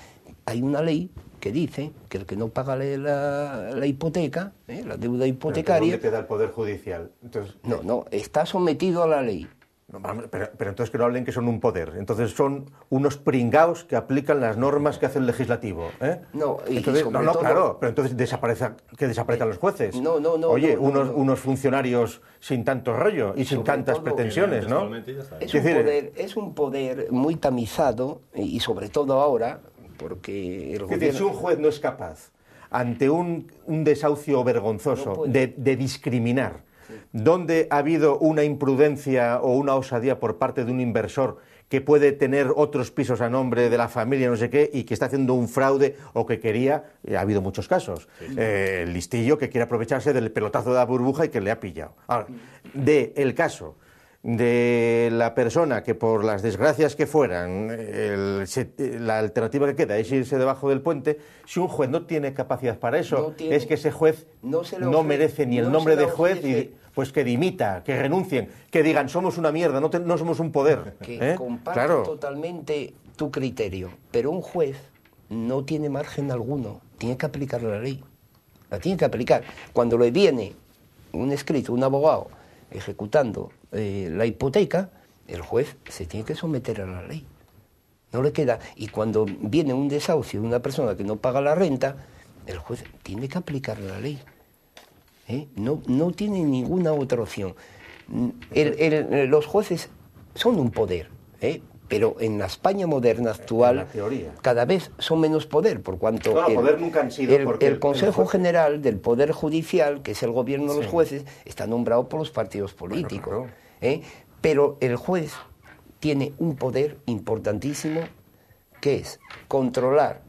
Speaker 3: Hay una ley que dice que el que no paga la hipoteca, la deuda hipotecaria...
Speaker 2: ¿Dónde queda el Poder Judicial? Entonces,
Speaker 3: no, está sometido a la ley.
Speaker 2: Pero entonces que no hablen que son un poder. Entonces son unos pringaos que aplican las normas que hace el legislativo. Claro, pero entonces desaparezcan los jueces.
Speaker 3: No.
Speaker 2: Oye, unos funcionarios sin tanto rollo y sin tantas pretensiones, ¿no?
Speaker 3: Es un poder muy tamizado, y sobre todo ahora, porque el gobierno...
Speaker 2: Si un juez no es capaz, ante un desahucio vergonzoso, de discriminar, donde ha habido una imprudencia o una osadía por parte de un inversor que puede tener otros pisos a nombre de la familia, no sé qué, y que está haciendo un fraude o que quería, ha habido muchos casos, el listillo que quiere aprovecharse del pelotazo de la burbuja y que le ha pillado. Ahora, el caso de la persona que por las desgracias que fueran, la alternativa que queda es irse debajo del puente, si un juez no tiene capacidad para eso, es que ese juez no merece ni el nombre de juez, pues que dimita, que renuncien, que digan somos una mierda, no somos un poder.
Speaker 3: Que comparto totalmente tu criterio, pero un juez no tiene margen alguno, tiene que aplicar la ley, la tiene que aplicar. Cuando le viene un escrito, un abogado ejecutando la hipoteca, el juez se tiene que someter a la ley. No le queda. Y cuando viene un desahucio de una persona que no paga la renta, el juez tiene que aplicar la ley. No tiene ninguna otra opción. Los jueces son un poder, pero en la España moderna actual,
Speaker 2: en la teoría,
Speaker 3: cada vez son menos poder, por cuanto
Speaker 2: poder nunca han sido,
Speaker 3: el Consejo General del Poder Judicial, que es el gobierno de los jueces, está nombrado por los partidos políticos. Bueno, pero el juez tiene un poder importantísimo, que es controlar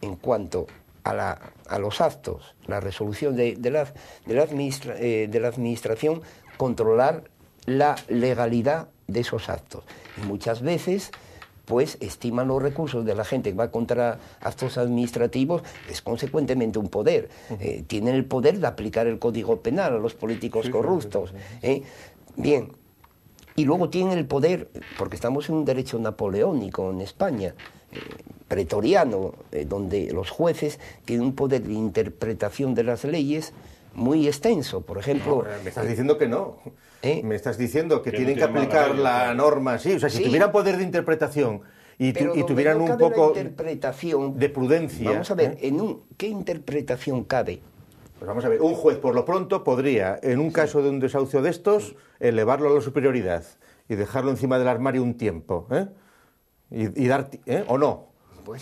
Speaker 3: en cuanto a los actos, la resolución de la administración, controlar la legalidad de esos actos. Y muchas veces, pues, estiman los recursos de la gente que va contra actos administrativos, es consecuentemente un poder. Tienen el poder de aplicar el Código Penal a los políticos corruptos. Bien. Y luego tienen el poder, porque estamos en un derecho napoleónico en España, pretoriano, donde los jueces tienen un poder de interpretación de las leyes muy extenso. Por ejemplo...
Speaker 2: No, me estás diciendo que no. Me estás diciendo que tienen que aplicar la norma, sí. O sea, si tuvieran poder de interpretación y tuvieran un poco de prudencia...
Speaker 3: Vamos a ver, ¿qué interpretación cabe?
Speaker 2: Pues vamos a ver, un juez por lo pronto podría, en un caso de un desahucio de estos, elevarlo a la superioridad y dejarlo encima del armario un tiempo, y dar, ¿o no?
Speaker 3: Bueno,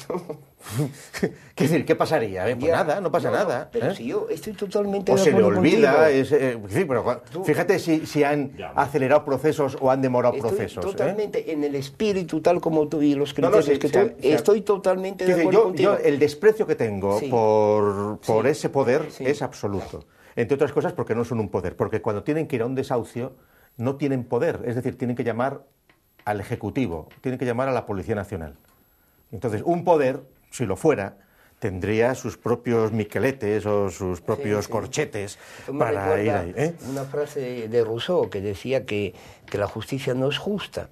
Speaker 2: ¿Qué decir? ¿Qué pasaría? Pues nada, no pasa nada.
Speaker 3: Pero si yo estoy totalmente
Speaker 2: de acuerdo
Speaker 3: contigo.
Speaker 2: O se le olvida, sí, pero fíjate si han acelerado procesos o han demorado procesos.
Speaker 3: Totalmente en el espíritu, tal como tú y los criterios que tú... Estoy totalmente de acuerdo contigo.
Speaker 2: Yo el desprecio que tengo por ese poder es absoluto. Entre otras cosas porque no son un poder, porque cuando tienen que ir a un desahucio no tienen poder, es decir, tienen que llamar al Ejecutivo, tienen que llamar a la Policía Nacional. Entonces, un poder, si lo fuera, tendría sus propios miqueletes o sus propios corchetes para ir ahí.
Speaker 3: Una frase de Rousseau que decía que la justicia no es justa,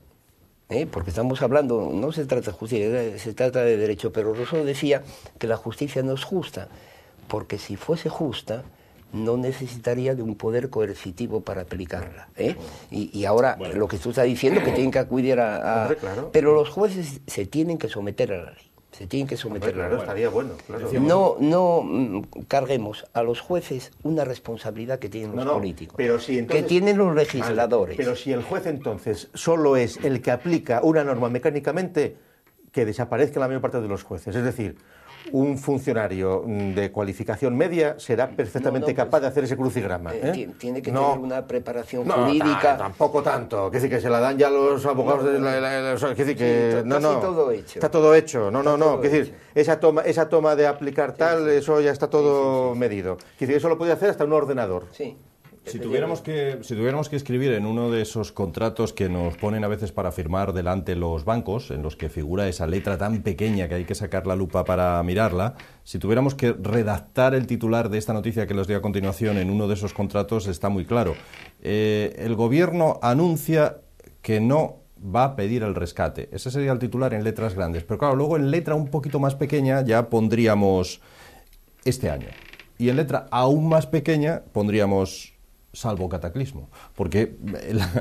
Speaker 3: porque estamos hablando, no se trata de justicia, se trata de derecho, pero Rousseau decía que la justicia no es justa, porque si fuese justa, no necesitaría de un poder coercitivo para aplicarla. Y ahora, lo que tú estás diciendo, que tienen que acudir
Speaker 2: Hombre, claro.
Speaker 3: Pero los jueces se tienen que someter a la ley. Se tienen que someter a la ley.
Speaker 2: Estaría bueno. Claro.
Speaker 3: No carguemos a los jueces una responsabilidad que tienen los políticos,
Speaker 2: pero si entonces,
Speaker 3: que tienen los legisladores.
Speaker 2: Pero si el juez entonces solo es el que aplica una norma mecánicamente, que desaparezca la mayor parte de los jueces. Es decir, un funcionario de cualificación media será perfectamente capaz de hacer ese crucigrama.
Speaker 3: Tiene que tener una preparación jurídica.
Speaker 2: Tampoco tanto. Es decir, que se la dan ya los abogados. Es decir, que
Speaker 3: está todo hecho.
Speaker 2: Está todo hecho. Es decir, esa toma de aplicar eso ya está todo medido. Es decir, eso lo puede hacer hasta un ordenador.
Speaker 3: Sí.
Speaker 1: Si tuviéramos que escribir en uno de esos contratos que nos ponen a veces para firmar delante los bancos, en los que figura esa letra tan pequeña que hay que sacar la lupa para mirarla, si tuviéramos que redactar el titular de esta noticia que les doy a continuación en uno de esos contratos, está muy claro. El gobierno anuncia que no va a pedir el rescate. Ese sería el titular en letras grandes. Pero claro, luego en letra un poquito más pequeña ya pondríamos este año. Y en letra aún más pequeña pondríamos salvo cataclismo, porque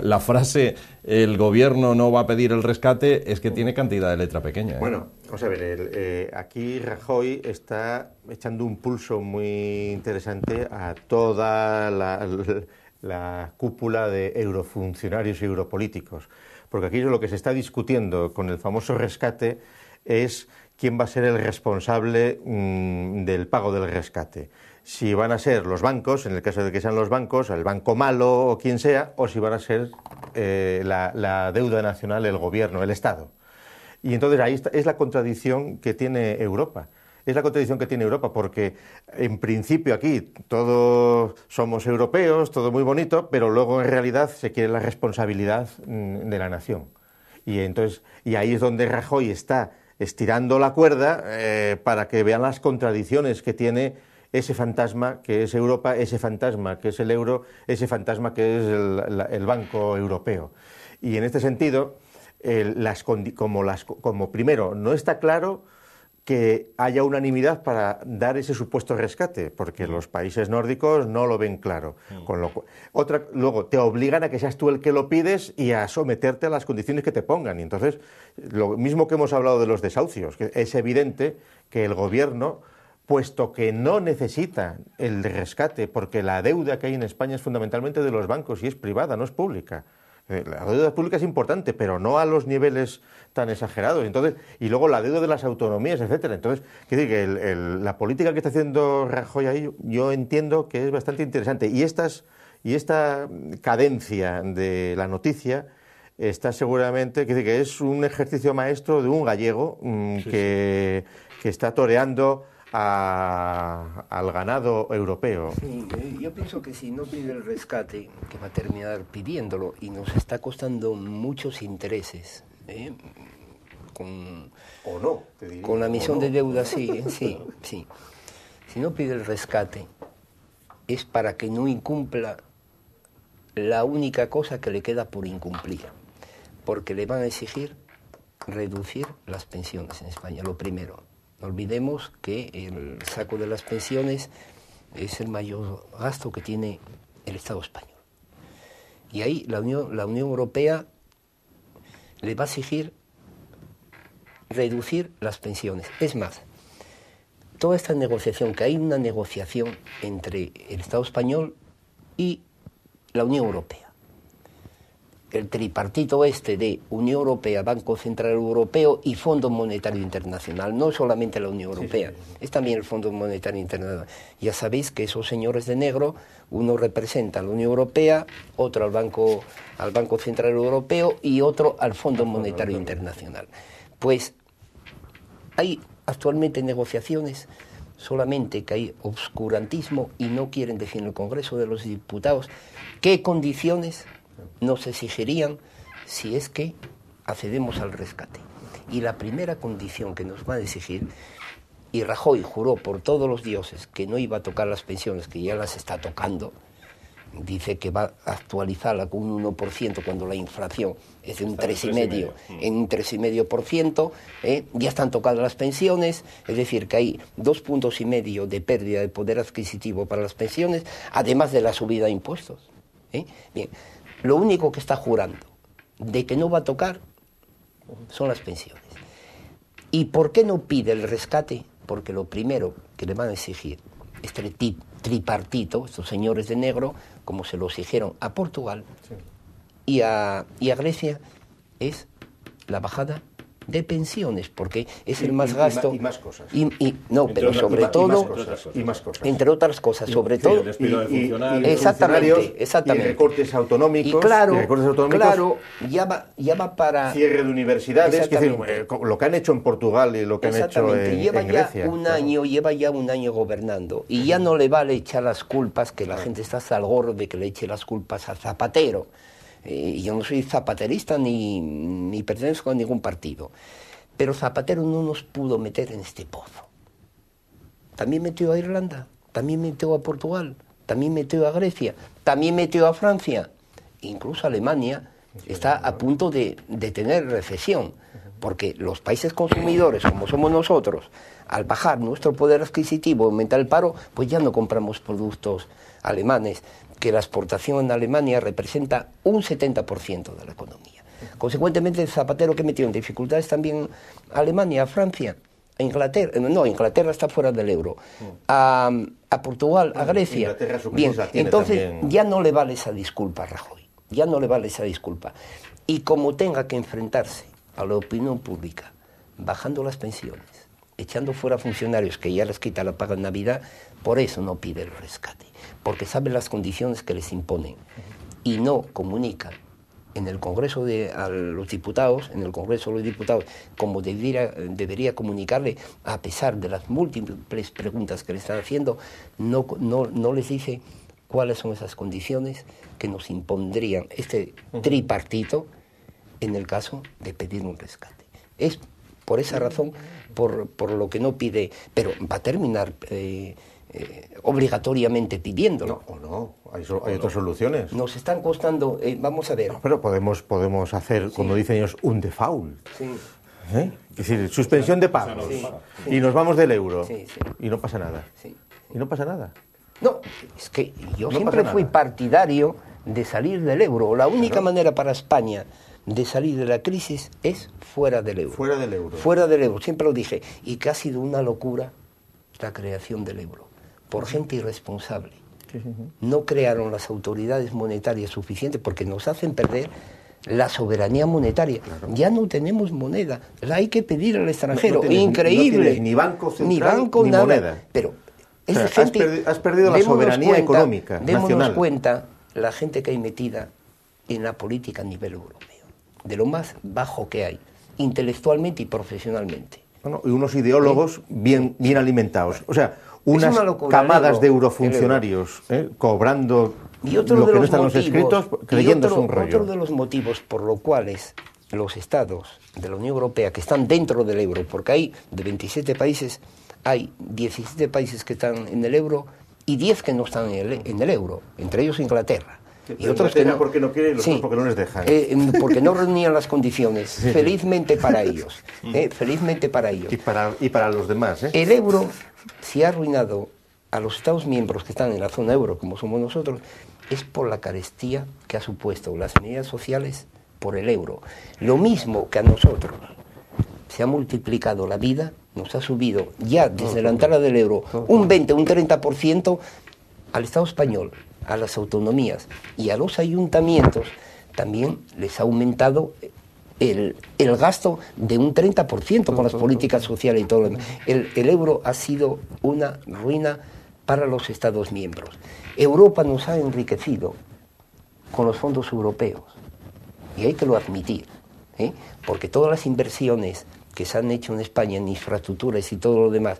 Speaker 1: la frase el gobierno no va a pedir el rescate es que tiene cantidad de letra pequeña.
Speaker 2: Bueno, vamos a ver, aquí Rajoy está echando un pulso muy interesante a toda la cúpula de eurofuncionarios y europolíticos, porque aquí lo que se está discutiendo con el famoso rescate es quién va a ser el responsable del pago del rescate. Si van a ser los bancos, en el caso de que sean los bancos, el banco malo o quien sea, o si van a ser la deuda nacional, el gobierno, el Estado. Y entonces ahí es la contradicción que tiene Europa. Es la contradicción que tiene Europa, porque en principio aquí todos somos europeos, todo muy bonito, pero luego en realidad se quiere la responsabilidad de la nación. Y ahí es donde Rajoy está estirando la cuerda para que vean las contradicciones que tiene ese fantasma que es Europa, ese fantasma que es el euro, ese fantasma que es el Banco Europeo. Y en este sentido, como primero, no está claro que haya unanimidad para dar ese supuesto rescate, porque los países nórdicos no lo ven claro. Luego, te obligan a que seas tú el que lo pides y a someterte a las condiciones que te pongan. Y entonces, lo mismo que hemos hablado de los desahucios, que es evidente que el gobierno, puesto que no necesita el rescate, porque la deuda que hay en España es fundamentalmente de los bancos y es privada, no es pública. La deuda pública es importante, pero no a los niveles tan exagerados. Entonces, y luego la deuda de las autonomías, etcétera. Entonces, quiero decir que la política que está haciendo Rajoy ahí, yo entiendo que es bastante interesante. Y esta cadencia de la noticia está seguramente, quiero decir que es un ejercicio maestro de un gallego que está toreando al ganado europeo.
Speaker 3: Sí, yo pienso que si no pide el rescate, que va a terminar pidiéndolo, y nos está costando muchos intereses, con la emisión de deuda, sí. Si no pide el rescate, es para que no incumpla la única cosa que le queda por incumplir, porque le van a exigir reducir las pensiones en España, lo primero. No olvidemos que el saco de las pensiones es el mayor gasto que tiene el Estado español. Y ahí la Unión Europea le va a exigir reducir las pensiones. Es más, toda esta negociación, que hay una negociación entre el Estado español y la Unión Europea. El tripartito de Unión Europea, Banco Central Europeo y Fondo Monetario Internacional, no solamente la Unión Europea, es también el Fondo Monetario Internacional. Ya sabéis que esos señores de negro, uno representa a la Unión Europea, otro al Banco Central Europeo y otro al Fondo Monetario Internacional. Pues hay actualmente negociaciones, solamente que hay obscurantismo y no quieren decir en el Congreso de los Diputados qué condiciones nos exigirían si es que accedemos al rescate. Y la primera condición que nos va a exigir, y Rajoy juró por todos los dioses que no iba a tocar las pensiones, que ya las está tocando, dice que va a actualizarla con un 1% cuando la inflación es de un 3,5%, en un 3,5%, ya están tocadas las pensiones, es decir, que hay 2,5 puntos de pérdida de poder adquisitivo para las pensiones, además de la subida de impuestos. Bien. Lo único que está jurando de que no va a tocar son las pensiones. ¿Y por qué no pide el rescate? Porque lo primero que le van a exigir este tripartito, estos señores de negro, como se lo exigieron a Portugal y a Grecia, es la bajada de pensiones, porque es el más gasto.
Speaker 2: Y más cosas.
Speaker 3: Pero sobre todo,
Speaker 2: y más cosas.
Speaker 3: entre otras cosas, sobre todo.
Speaker 1: El despido de funcionarios.
Speaker 3: Exactamente.
Speaker 2: Y recortes autonómicos.
Speaker 3: Y claro, ya va para.
Speaker 2: Cierre de universidades, es decir, lo que han hecho en Portugal y lo que han hecho en Grecia.
Speaker 3: Lleva ya un año gobernando, y ya no le vale echar las culpas, que la gente está hasta el gorro de que le eche las culpas a Zapatero. Yo no soy zapaterista ni pertenezco a ningún partido, pero Zapatero no nos pudo meter en este pozo. También metió a Irlanda, también metió a Portugal, también metió a Grecia, también metió a Francia, incluso Alemania está a punto de tener recesión, porque los países consumidores, como somos nosotros, al bajar nuestro poder adquisitivo, aumentar el paro, pues ya no compramos productos alemanes, que la exportación en Alemania representa un 70% de la economía. Consecuentemente, Zapatero, que metió en dificultades también a Alemania, a Francia, a Inglaterra, Inglaterra está fuera del euro, a Portugal, a Grecia. Bien, entonces ya no le vale esa disculpa a Rajoy, ya no le vale esa disculpa. Y como tenga que enfrentarse a la opinión pública, bajando las pensiones, echando fuera funcionarios que ya les quita la paga en Navidad, por eso no pide el rescate, porque sabe las condiciones que les imponen y no comunica en el Congreso a los diputados, como debería comunicarle, a pesar de las múltiples preguntas que le están haciendo, no les dice cuáles son esas condiciones que nos impondrían este tripartito en el caso de pedir un rescate. Es por esa razón por lo que no pide, pero va a terminar obligatoriamente pidiéndolo.
Speaker 2: No, hay otras soluciones.
Speaker 3: Nos están costando, vamos a ver.
Speaker 2: No, pero podemos hacer, como dicen ellos, un default.
Speaker 3: Sí.
Speaker 2: Es decir, suspensión de pagos. Y nos vamos del euro. Y no pasa nada. Y no pasa nada.
Speaker 3: No, es que yo siempre fui partidario de salir del euro. La única manera para España de salir de la crisis es fuera del euro.
Speaker 2: Fuera del euro.
Speaker 3: Fuera del euro, siempre lo dije. Y que ha sido una locura la creación del euro, por gente irresponsable. No crearon las autoridades monetarias suficientes porque nos hacen perder la soberanía monetaria. Claro. Ya no tenemos moneda, la hay que pedir al extranjero. Increíble.
Speaker 2: No tienes ni banco central,
Speaker 3: ni banco,
Speaker 2: ni
Speaker 3: nada.
Speaker 2: moneda.
Speaker 3: Pero
Speaker 2: o sea, has perdido la soberanía económica nacional.
Speaker 3: Démonos cuenta la gente que hay metida en la política a nivel europeo, de lo más bajo que hay, intelectualmente y profesionalmente.
Speaker 2: Bueno, y unos ideólogos bien alimentados. O sea, unas camadas de eurofuncionarios cobrando lo que no están en los escritos, creyéndose un rollo.
Speaker 3: Otro de los motivos por los cuales los estados de la Unión Europea que están dentro del euro, porque hay de 27 países, hay 17 países que están en el euro y 10 que no están en el euro, entre ellos Inglaterra.
Speaker 2: Y otros que no, porque no quieren, los otros porque no les dejan.
Speaker 3: Porque no reunían las condiciones. Felizmente para ellos. Felizmente para ellos.
Speaker 2: Y para los demás.
Speaker 3: El euro, si ha arruinado a los Estados miembros que están en la zona euro, como somos nosotros, es por la carestía que ha supuesto las medidas sociales por el euro. Lo mismo que a nosotros. Se ha multiplicado la vida, nos ha subido ya desde la entrada del euro un 20, un 30% al Estado español, a las autonomías y a los ayuntamientos, también les ha aumentado el gasto de un 30% con las políticas sociales y todo lo demás. El euro ha sido una ruina para los Estados miembros. Europa nos ha enriquecido con los fondos europeos y hay que lo admitir, porque todas las inversiones que se han hecho en España en infraestructuras y todo lo demás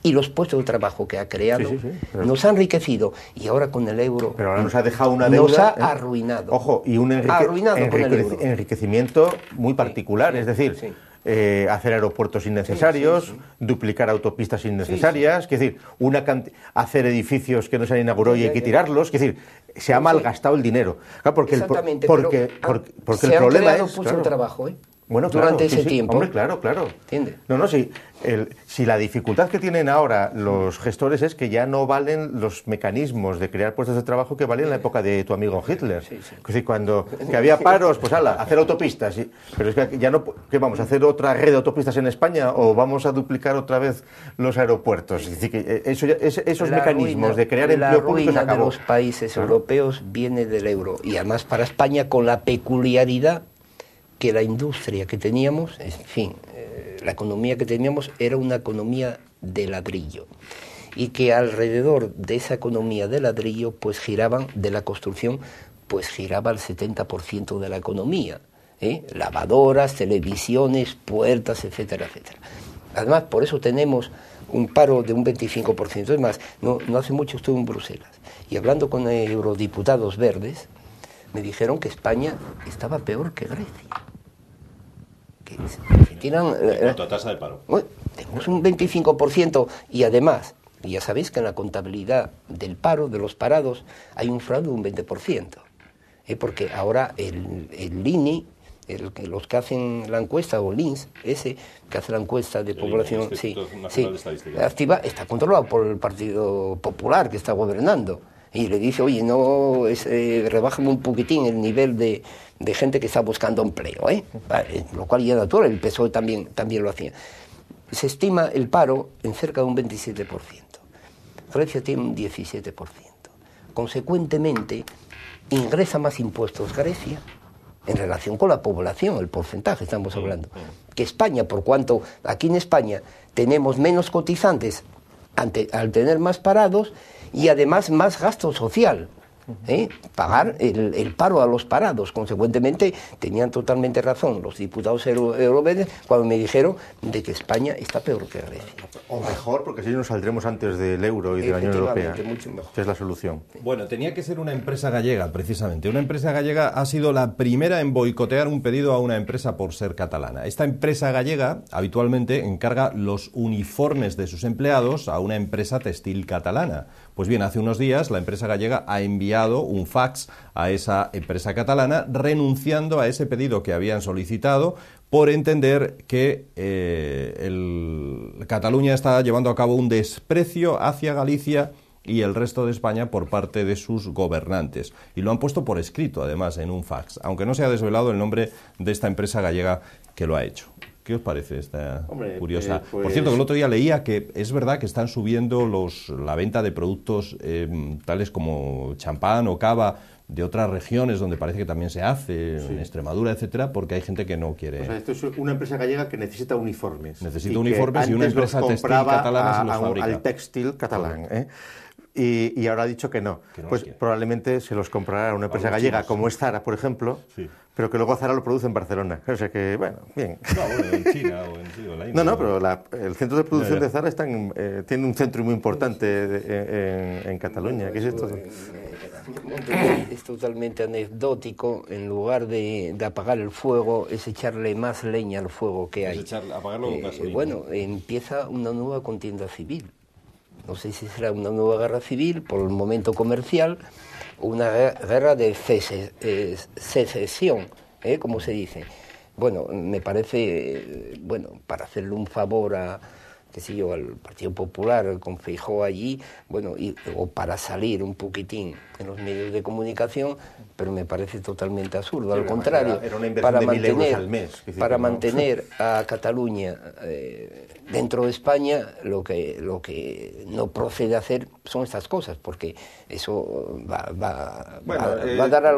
Speaker 3: y los puestos de trabajo que ha creado, nos ha enriquecido, y ahora con el euro...
Speaker 2: Pero ahora nos ha dejado una deuda...
Speaker 3: Nos ha arruinado.
Speaker 2: Ojo, y un enriquecimiento muy particular, es decir, hacer aeropuertos innecesarios, duplicar autopistas innecesarias, es decir, hacer edificios que no se han inaugurado y hay que tirarlos, es decir, se ha malgastado el dinero. Claro, porque
Speaker 3: porque
Speaker 2: el problema es...
Speaker 3: puestos de trabajo,
Speaker 2: Bueno,
Speaker 3: durante ese tiempo.
Speaker 2: Hombre, claro.
Speaker 3: ¿Entiendes?
Speaker 2: No, si la dificultad que tienen ahora los gestores es que ya no valen los mecanismos de crear puestos de trabajo que valían en la época de tu amigo Hitler. Es decir, cuando que había paros, pues hacer autopistas. Pero es que ya no... ¿Qué vamos a hacer otra red de autopistas en España o vamos a duplicar otra vez los aeropuertos? Es decir, que esos mecanismos de crear empleo público se acabó.
Speaker 3: La ruina de los países europeos viene del euro. Y además para España con la peculiaridad que la industria que teníamos, en fin, la economía que teníamos era una economía de ladrillo, y que alrededor de esa economía de ladrillo, pues giraban, de la construcción, pues giraba el 70% de la economía, lavadoras, televisiones, puertas, etcétera, etcétera. Además, por eso tenemos un paro de un 25%. Es más, no hace mucho estuve en Bruselas, y hablando con eurodiputados verdes, me dijeron que España estaba peor que Grecia.
Speaker 1: ¿En cuanto a tasa de paro?
Speaker 3: Tenemos un 25%, y además, ya sabéis que en la contabilidad del paro, de los parados, hay un fraude de un 20%. Porque ahora el INE, los que hacen la encuesta, o el INS, ese que hace la encuesta de población, activa, está controlado por el Partido Popular que está gobernando. Y le dice, oye, rebájame un poquitín el nivel de gente que está buscando empleo, lo cual ya es natural, el PSOE también lo hacía. Se estima el paro en cerca de un 27%. Grecia tiene un 17%. Consecuentemente, ingresa más impuestos Grecia en relación con la población, el porcentaje estamos hablando, que España, por cuanto aquí en España tenemos menos cotizantes al tener más parados, y además más gasto social, pagar el paro a los parados. Consecuentemente, tenían totalmente razón los diputados europeos cuando me dijeron de que España está peor que Grecia.
Speaker 2: O mejor, porque así nos saldremos antes del euro y de la Unión Europea,
Speaker 3: mucho mejor.
Speaker 2: que es la solución.
Speaker 1: Bueno, tenía que ser una empresa gallega, precisamente. Una empresa gallega ha sido la primera en boicotear un pedido a una empresa por ser catalana. Esta empresa gallega habitualmente encarga los uniformes de sus empleados a una empresa textil catalana. Pues bien, hace unos días la empresa gallega ha enviado un fax a esa empresa catalana renunciando a ese pedido que habían solicitado por entender que Cataluña está llevando a cabo un desprecio hacia Galicia y el resto de España por parte de sus gobernantes. Y lo han puesto por escrito, además, en un fax, aunque no se ha desvelado el nombre de esta empresa gallega que lo ha hecho. ¿Qué os parece esta curiosa?
Speaker 2: Pues...
Speaker 1: Por cierto, que el otro día leía que es verdad que están subiendo la venta de productos tales como champán o cava de otras regiones donde parece que también se hace, en Extremadura, etcétera, porque hay gente que no quiere...
Speaker 2: O sea, esto es una empresa gallega que necesita uniformes.
Speaker 1: Necesita uniformes y una empresa textil catalana se los fabrica.
Speaker 2: Al textil catalán, Y ahora ha dicho que no. Pues probablemente se los comprará una empresa gallega, como es Zara, por ejemplo, pero que luego Zara lo produce en Barcelona. O sea que, bueno, bien.
Speaker 1: No, bueno, en China o en la India.
Speaker 2: No, pero el centro de producción de Zara tiene un centro muy importante en Cataluña. ¿Qué es esto?
Speaker 3: Es totalmente anecdótico. En lugar de apagar el fuego, es echarle más leña al fuego que hay.
Speaker 1: Apagarlo con gasolina.
Speaker 3: Bueno, empieza una nueva contienda civil. No sé si será una nueva guerra civil por el momento comercial o una guerra de secesión, como se dice. Bueno, me parece, para hacerle un favor al Partido Popular con Feijóo allí, o para salir un poquitín en los medios de comunicación, pero me parece totalmente absurdo. Al contrario,
Speaker 2: era una inversión de 1.000 euros al mes.
Speaker 3: Para mantener a Cataluña dentro de España, lo que no procede a hacer son estas cosas, porque eso va a dar a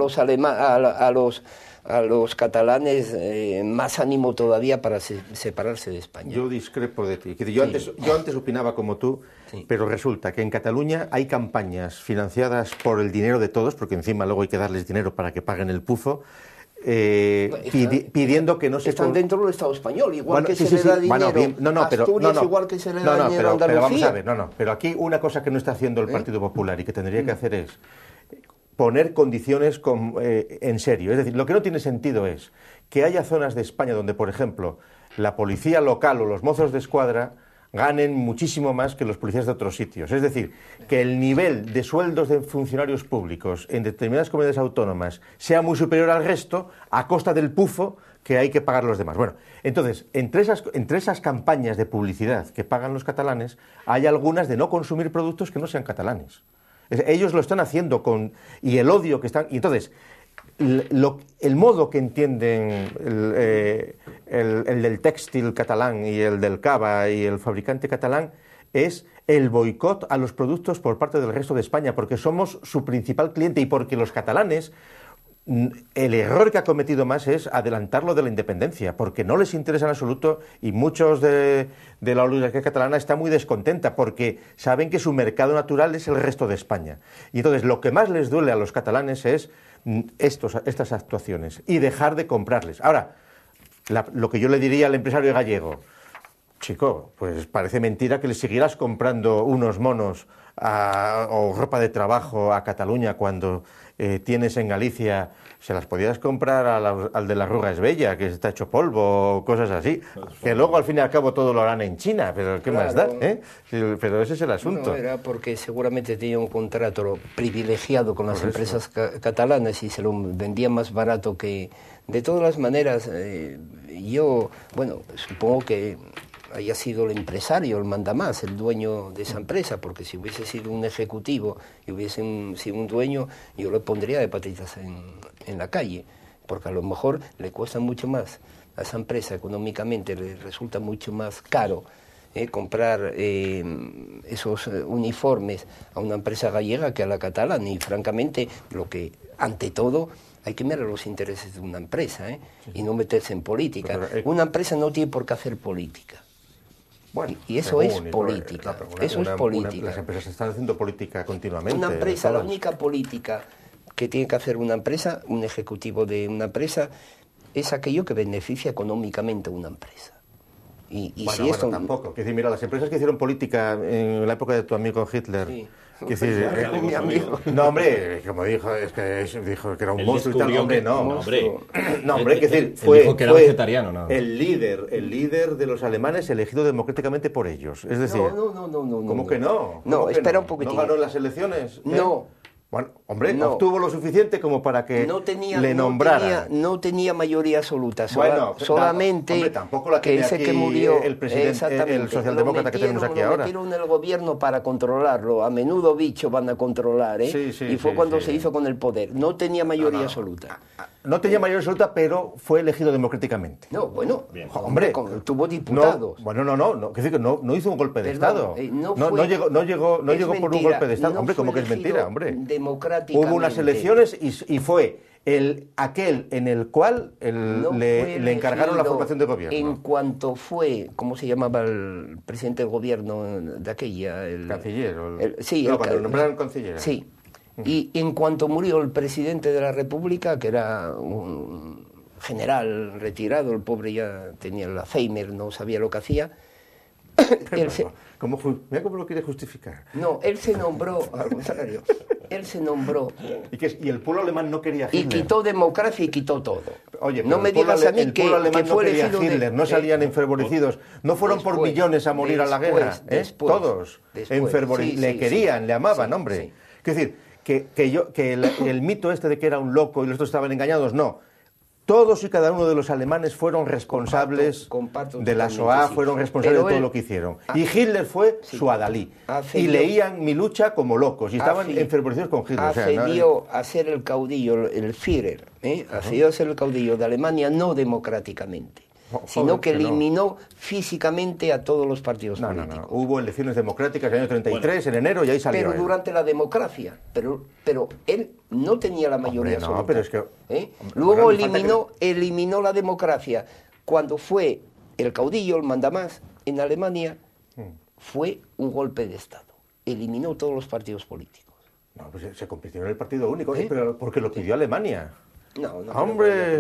Speaker 3: los catalanes más ánimo todavía para separarse de España.
Speaker 2: Yo discrepo de ti. Yo antes opinaba como tú, pero resulta que en Cataluña hay campañas financiadas por el dinero de todos, porque encima luego hay que darles dinero para que paguen el pufo, pidiendo que no se...
Speaker 3: Están dentro del Estado español, igual que se le da dinero a Asturias, igual que se le da dinero a Andalucía.
Speaker 2: Pero vamos a ver, pero aquí una cosa que no está haciendo el Partido Popular y que tendría que hacer es poner condiciones en serio. Es decir, lo que no tiene sentido es que haya zonas de España donde, por ejemplo, la policía local o los mozos de escuadra ganen muchísimo más que los policías de otros sitios. Es decir, que el nivel de sueldos de funcionarios públicos en determinadas comunidades autónomas sea muy superior al resto a costa del pufo que hay que pagar los demás. Bueno, entonces, entre esas campañas de publicidad que pagan los catalanes, hay algunas de no consumir productos que no sean catalanes. Ellos lo están haciendo y el odio que están... Y entonces, el modo que entienden el del textil catalán y el del cava y el fabricante catalán es el boicot a los productos por parte del resto de España, porque somos su principal cliente y porque los catalanes, el error que ha cometido más es adelantarlo de la independencia, porque no les interesa en absoluto y muchos de la oligarquía catalana está muy descontenta porque saben que su mercado natural es el resto de España. Y entonces lo que más les duele a los catalanes es estas actuaciones y dejar de comprarles. Ahora, lo que yo le diría al empresario gallego, chico, pues parece mentira que le siguieras comprando unos monos o ropa de trabajo a Cataluña cuando tienes en Galicia, se las podías comprar al de la Ruga Esbella, que está hecho polvo o cosas así, que luego al fin y al cabo todo lo harán en China, pero ¿qué más da? Pero ese es el asunto.
Speaker 3: No, era porque seguramente tenía un contrato privilegiado con las empresas catalanas y se lo vendían más barato que... De todas las maneras, yo, supongo que haya sido el empresario, el mandamás, el dueño de esa empresa, porque si hubiese sido un ejecutivo y hubiese sido un dueño, yo le pondría de patitas en la calle, porque a lo mejor le cuesta mucho más a esa empresa económicamente, le resulta mucho más caro comprar esos uniformes a una empresa gallega que a la catalana, y francamente, ante todo, hay que mirar los intereses de una empresa y no meterse en política. Una empresa no tiene por qué hacer política.
Speaker 2: Bueno,
Speaker 3: y eso es política. Eso es política.
Speaker 2: Las empresas están haciendo política continuamente.
Speaker 3: Una empresa, la única política que tiene que hacer una empresa, un ejecutivo de una empresa, es aquello que beneficia económicamente a una empresa. Y
Speaker 2: bueno,
Speaker 3: si esto...
Speaker 2: tampoco. Es decir, mira, las empresas que hicieron política en la época de tu amigo Hitler...
Speaker 3: Sí.
Speaker 2: Decir,
Speaker 3: Mi amigo.
Speaker 2: No, hombre, como dijo, dijo que era un
Speaker 4: Él
Speaker 2: monstruo y tal. Hombre, no.
Speaker 4: No,
Speaker 2: hombre, que decir,
Speaker 1: dijo que era vegetariano, ¿no?
Speaker 2: el líder de los alemanes elegido democráticamente por ellos. Es decir,
Speaker 3: No.
Speaker 2: ¿Cómo que no?
Speaker 3: No, espera un poquitín.
Speaker 2: ¿No ganó las elecciones?
Speaker 3: No.
Speaker 2: Bueno, hombre, obtuvo lo suficiente como para que le nombraran.
Speaker 3: No tenía mayoría absoluta,
Speaker 2: solamente
Speaker 3: hombre,
Speaker 2: tampoco la
Speaker 3: que ese que murió,
Speaker 2: el presidente, el socialdemócrata que tenemos aquí ahora.
Speaker 3: Lo metieron en el gobierno para controlarlo, a menudo bicho van a controlar, ¿eh? Y fue cuando se hizo con el poder. No tenía mayoría absoluta.
Speaker 2: No tenía mayoría absoluta, pero fue elegido democráticamente.
Speaker 3: No, bueno,
Speaker 2: bien, hombre,
Speaker 3: tuvo diputados.
Speaker 2: No, que decir que no hizo un golpe de Estado. No llegó por un golpe de Estado. Hombre, ¿cómo que es mentira, hombre? Hubo unas elecciones y fue aquel en el cual le encargaron la formación de gobierno.
Speaker 3: En cuanto fue, ¿cómo se llamaba el presidente del gobierno de aquella? El
Speaker 2: canciller.
Speaker 3: Cuando
Speaker 2: lo nombraron canciller.
Speaker 3: Sí. Y en cuanto murió el presidente de la República, que era un general retirado, el pobre ya tenía el Alzheimer, no sabía lo que hacía.
Speaker 2: Mira cómo lo quiere justificar.
Speaker 3: No, él se nombró, al contrario, él se nombró...
Speaker 2: Y el pueblo alemán no quería a Hitler.
Speaker 3: Y quitó democracia y quitó todo.
Speaker 2: Oye,
Speaker 3: no me digas a mí que
Speaker 2: fue elegido Hitler, no salían enfervorecidos, no fueron por millones a morir a la guerra, todos enfervorecidos, le querían, le amaban, hombre.
Speaker 3: Sí.
Speaker 2: Es decir, que el mito este de que era un loco y los otros estaban engañados, no. Todos y cada uno de los alemanes fueron responsables de la Shoah, fueron responsables de todo lo que hicieron. Y Hitler fue su adalí. Y leían Mi lucha como locos y estaban enfervorecidos con Hitler.
Speaker 3: Accedió a ser el caudillo, el Führer, accedió a ser el caudillo de Alemania no democráticamente, sino que eliminó físicamente a todos los partidos políticos.
Speaker 2: No. Hubo elecciones democráticas en el año 33, en enero, y ahí salió.
Speaker 3: Pero durante la democracia. Pero él no tenía la mayoría absoluta.
Speaker 2: Pero es que,
Speaker 3: luego eliminó la democracia. Cuando fue el caudillo, el mandamás, en Alemania, fue un golpe de Estado. Eliminó todos los partidos políticos.
Speaker 2: No, pues se convirtió en el partido único, pero porque lo pidió Alemania.
Speaker 3: No,
Speaker 2: hombre,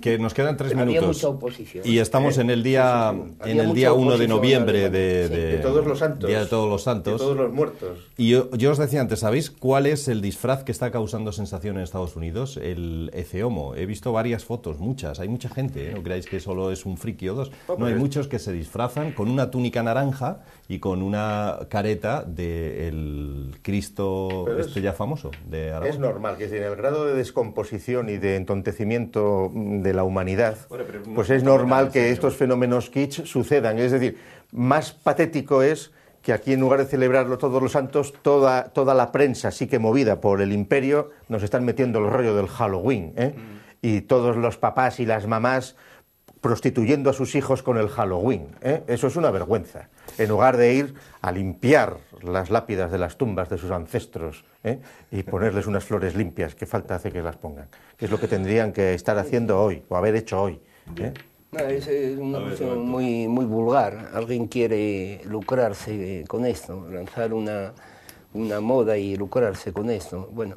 Speaker 1: que nos quedan 3 minutos.
Speaker 3: Había mucha oposición.
Speaker 1: Y estamos en el día 1 de noviembre
Speaker 2: de Todos los Santos.
Speaker 1: Día de Todos los Santos.
Speaker 2: De todos los muertos.
Speaker 1: Y yo os decía antes, ¿sabéis cuál es el disfraz que está causando sensación en Estados Unidos? El eceomo. He visto varias fotos, muchas. Hay mucha gente, no creáis que solo es un friki o dos. No, hay muchos que se disfrazan con una túnica naranja y con una careta del Cristo ya famoso de Aragón.
Speaker 2: Es normal, que en el grado de descomposición y de entontecimiento de la humanidad, pues es normal que estos fenómenos kitsch sucedan. Es decir, más patético es que aquí, en lugar de celebrarlo todos los santos, toda la prensa, sí que movida por el imperio, nos están metiendo el rollo del Halloween, y todos los papás y las mamás prostituyendo a sus hijos con el Halloween. Eso es una vergüenza. En lugar de ir a limpiar las lápidas de las tumbas de sus ancestros y ponerles unas flores limpias, ¿qué falta hace que las pongan? Que es lo que tendrían que estar haciendo hoy, o haber hecho hoy.
Speaker 3: Es una cuestión muy vulgar. Alguien quiere lucrarse con esto, lanzar una moda y lucrarse con esto. Bueno,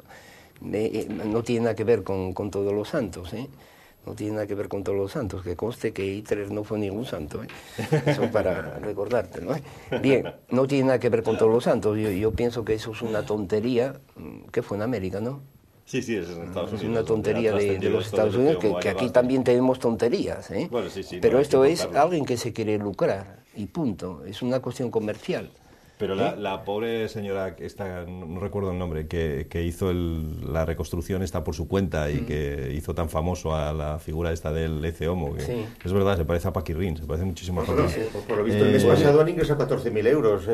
Speaker 3: no tiene nada que ver con todos los santos, No tiene nada que ver con todos los santos, que conste que Hitler no fue ningún santo, eso para recordártelo. Bien, no tiene nada que ver con todos los santos, yo pienso que eso es una tontería, que fue en América, ¿no?
Speaker 4: Sí, es en Estados Unidos.
Speaker 3: Es una tontería de los Estados Unidos, que aquí también tenemos tonterías,
Speaker 4: Bueno, sí,
Speaker 3: pero esto es alguien que se quiere lucrar, y punto, es una cuestión comercial.
Speaker 1: Pero la pobre señora, esta, no recuerdo el nombre, que hizo la reconstrucción esta por su cuenta y que hizo tan famoso a la figura esta del eceomo, que es verdad, se parece a Paquirrín, se parece muchísimo a Paquirrín.
Speaker 2: Por lo visto, el mes pasado han ingresado 14.000 euros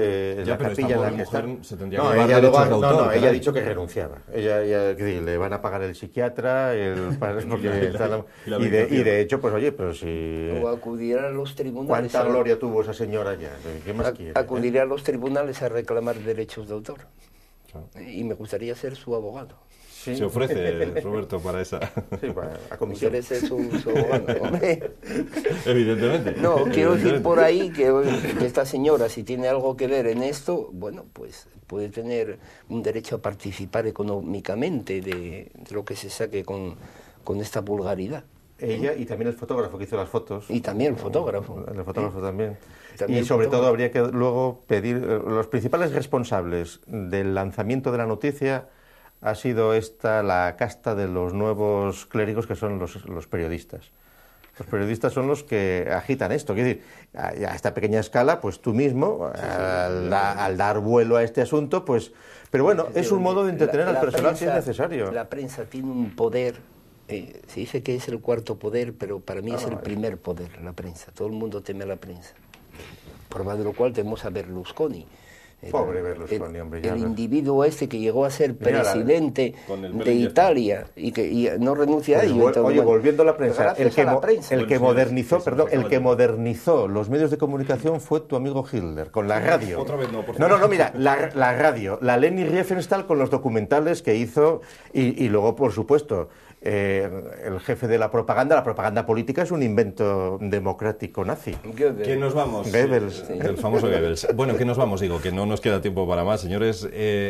Speaker 2: la capilla en la que está.
Speaker 1: Se tendría que llevar derechos de autor.
Speaker 2: Ella ha dicho que renunciaba. Ella le van a pagar el psiquiatra, y de hecho, pues oye, pero si...
Speaker 3: O acudir a los tribunales.
Speaker 2: ¿Cuánta gloria tuvo esa señora ya? ¿Qué más quiere?
Speaker 3: Acudir a los tribunales a reclamar derechos de autor. Y me gustaría ser su abogado.
Speaker 2: Sí.
Speaker 1: Se ofrece, Roberto, para esa.
Speaker 2: Sí, para la comisión.
Speaker 3: ¿Quieres ser su abogado? Hombre.
Speaker 1: Evidentemente.
Speaker 3: No, quiero decir
Speaker 1: Evidentemente.
Speaker 3: por ahí que esta señora, si tiene algo que ver en esto, bueno, pues puede tener un derecho a participar económicamente de lo que se saque con esta vulgaridad.
Speaker 2: Ella y también el fotógrafo que hizo las fotos.
Speaker 3: Y también el fotógrafo.
Speaker 2: El fotógrafo también.
Speaker 3: También
Speaker 2: Y
Speaker 3: el
Speaker 2: sobre todo
Speaker 3: fotógrafo.
Speaker 2: habría que luego pedir... Los principales responsables del lanzamiento de la noticia ha sido la casta de los nuevos clérigos que son los periodistas. Los periodistas son los que agitan esto. Quiero decir, a esta pequeña escala, pues tú mismo, al dar vuelo a este asunto, pues... Pero bueno, es un modo de entretener al personal si es necesario.
Speaker 3: La prensa tiene un poder, se dice que es el cuarto poder, pero para mí es el primer poder, la prensa. Todo el mundo teme a la prensa. Prueba de lo cual tenemos a Berlusconi.
Speaker 2: Pobre Berlusconi, hombre. Ya
Speaker 3: El
Speaker 2: ves.
Speaker 3: individuo este que llegó a ser
Speaker 2: Mira,
Speaker 3: presidente
Speaker 1: con el pelo
Speaker 3: de
Speaker 1: inyectado.
Speaker 3: Italia y no renuncia a
Speaker 2: Pues
Speaker 3: ello. Entonces,
Speaker 2: oye,
Speaker 3: bueno,
Speaker 2: volviendo a la prensa,
Speaker 3: gracias a la prensa.
Speaker 2: el que
Speaker 1: Bueno,
Speaker 2: modernizó,
Speaker 1: sí,
Speaker 2: perdón,
Speaker 1: sí,
Speaker 2: el que modernizó los medios de comunicación fue tu amigo Hitler, con la radio.
Speaker 1: Otra vez no, por favor.
Speaker 2: No, mira, la radio, la Leni Riefenstahl con los documentales que hizo y luego, por supuesto, el jefe de la propaganda política es un invento democrático nazi.
Speaker 1: Que nos vamos.
Speaker 2: Goebbels.
Speaker 1: El famoso Goebbels. Bueno, que nos vamos, digo, que no nos queda tiempo para más, señores.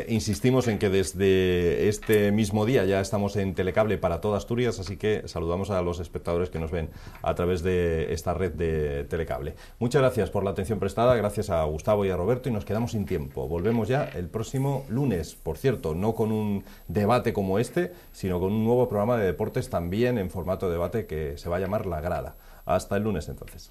Speaker 1: Insistimos en que desde este mismo día ya estamos en Telecable para toda Asturias, así que saludamos a los espectadores que nos ven a través de esta red de Telecable. Muchas gracias por la atención prestada, gracias a Gustavo y a Roberto, y nos quedamos sin tiempo. Volvemos ya el próximo lunes, por cierto, no con un debate como este, sino con un nuevo programa de deportes también en formato de debate que se va a llamar La Grada. Hasta el lunes entonces.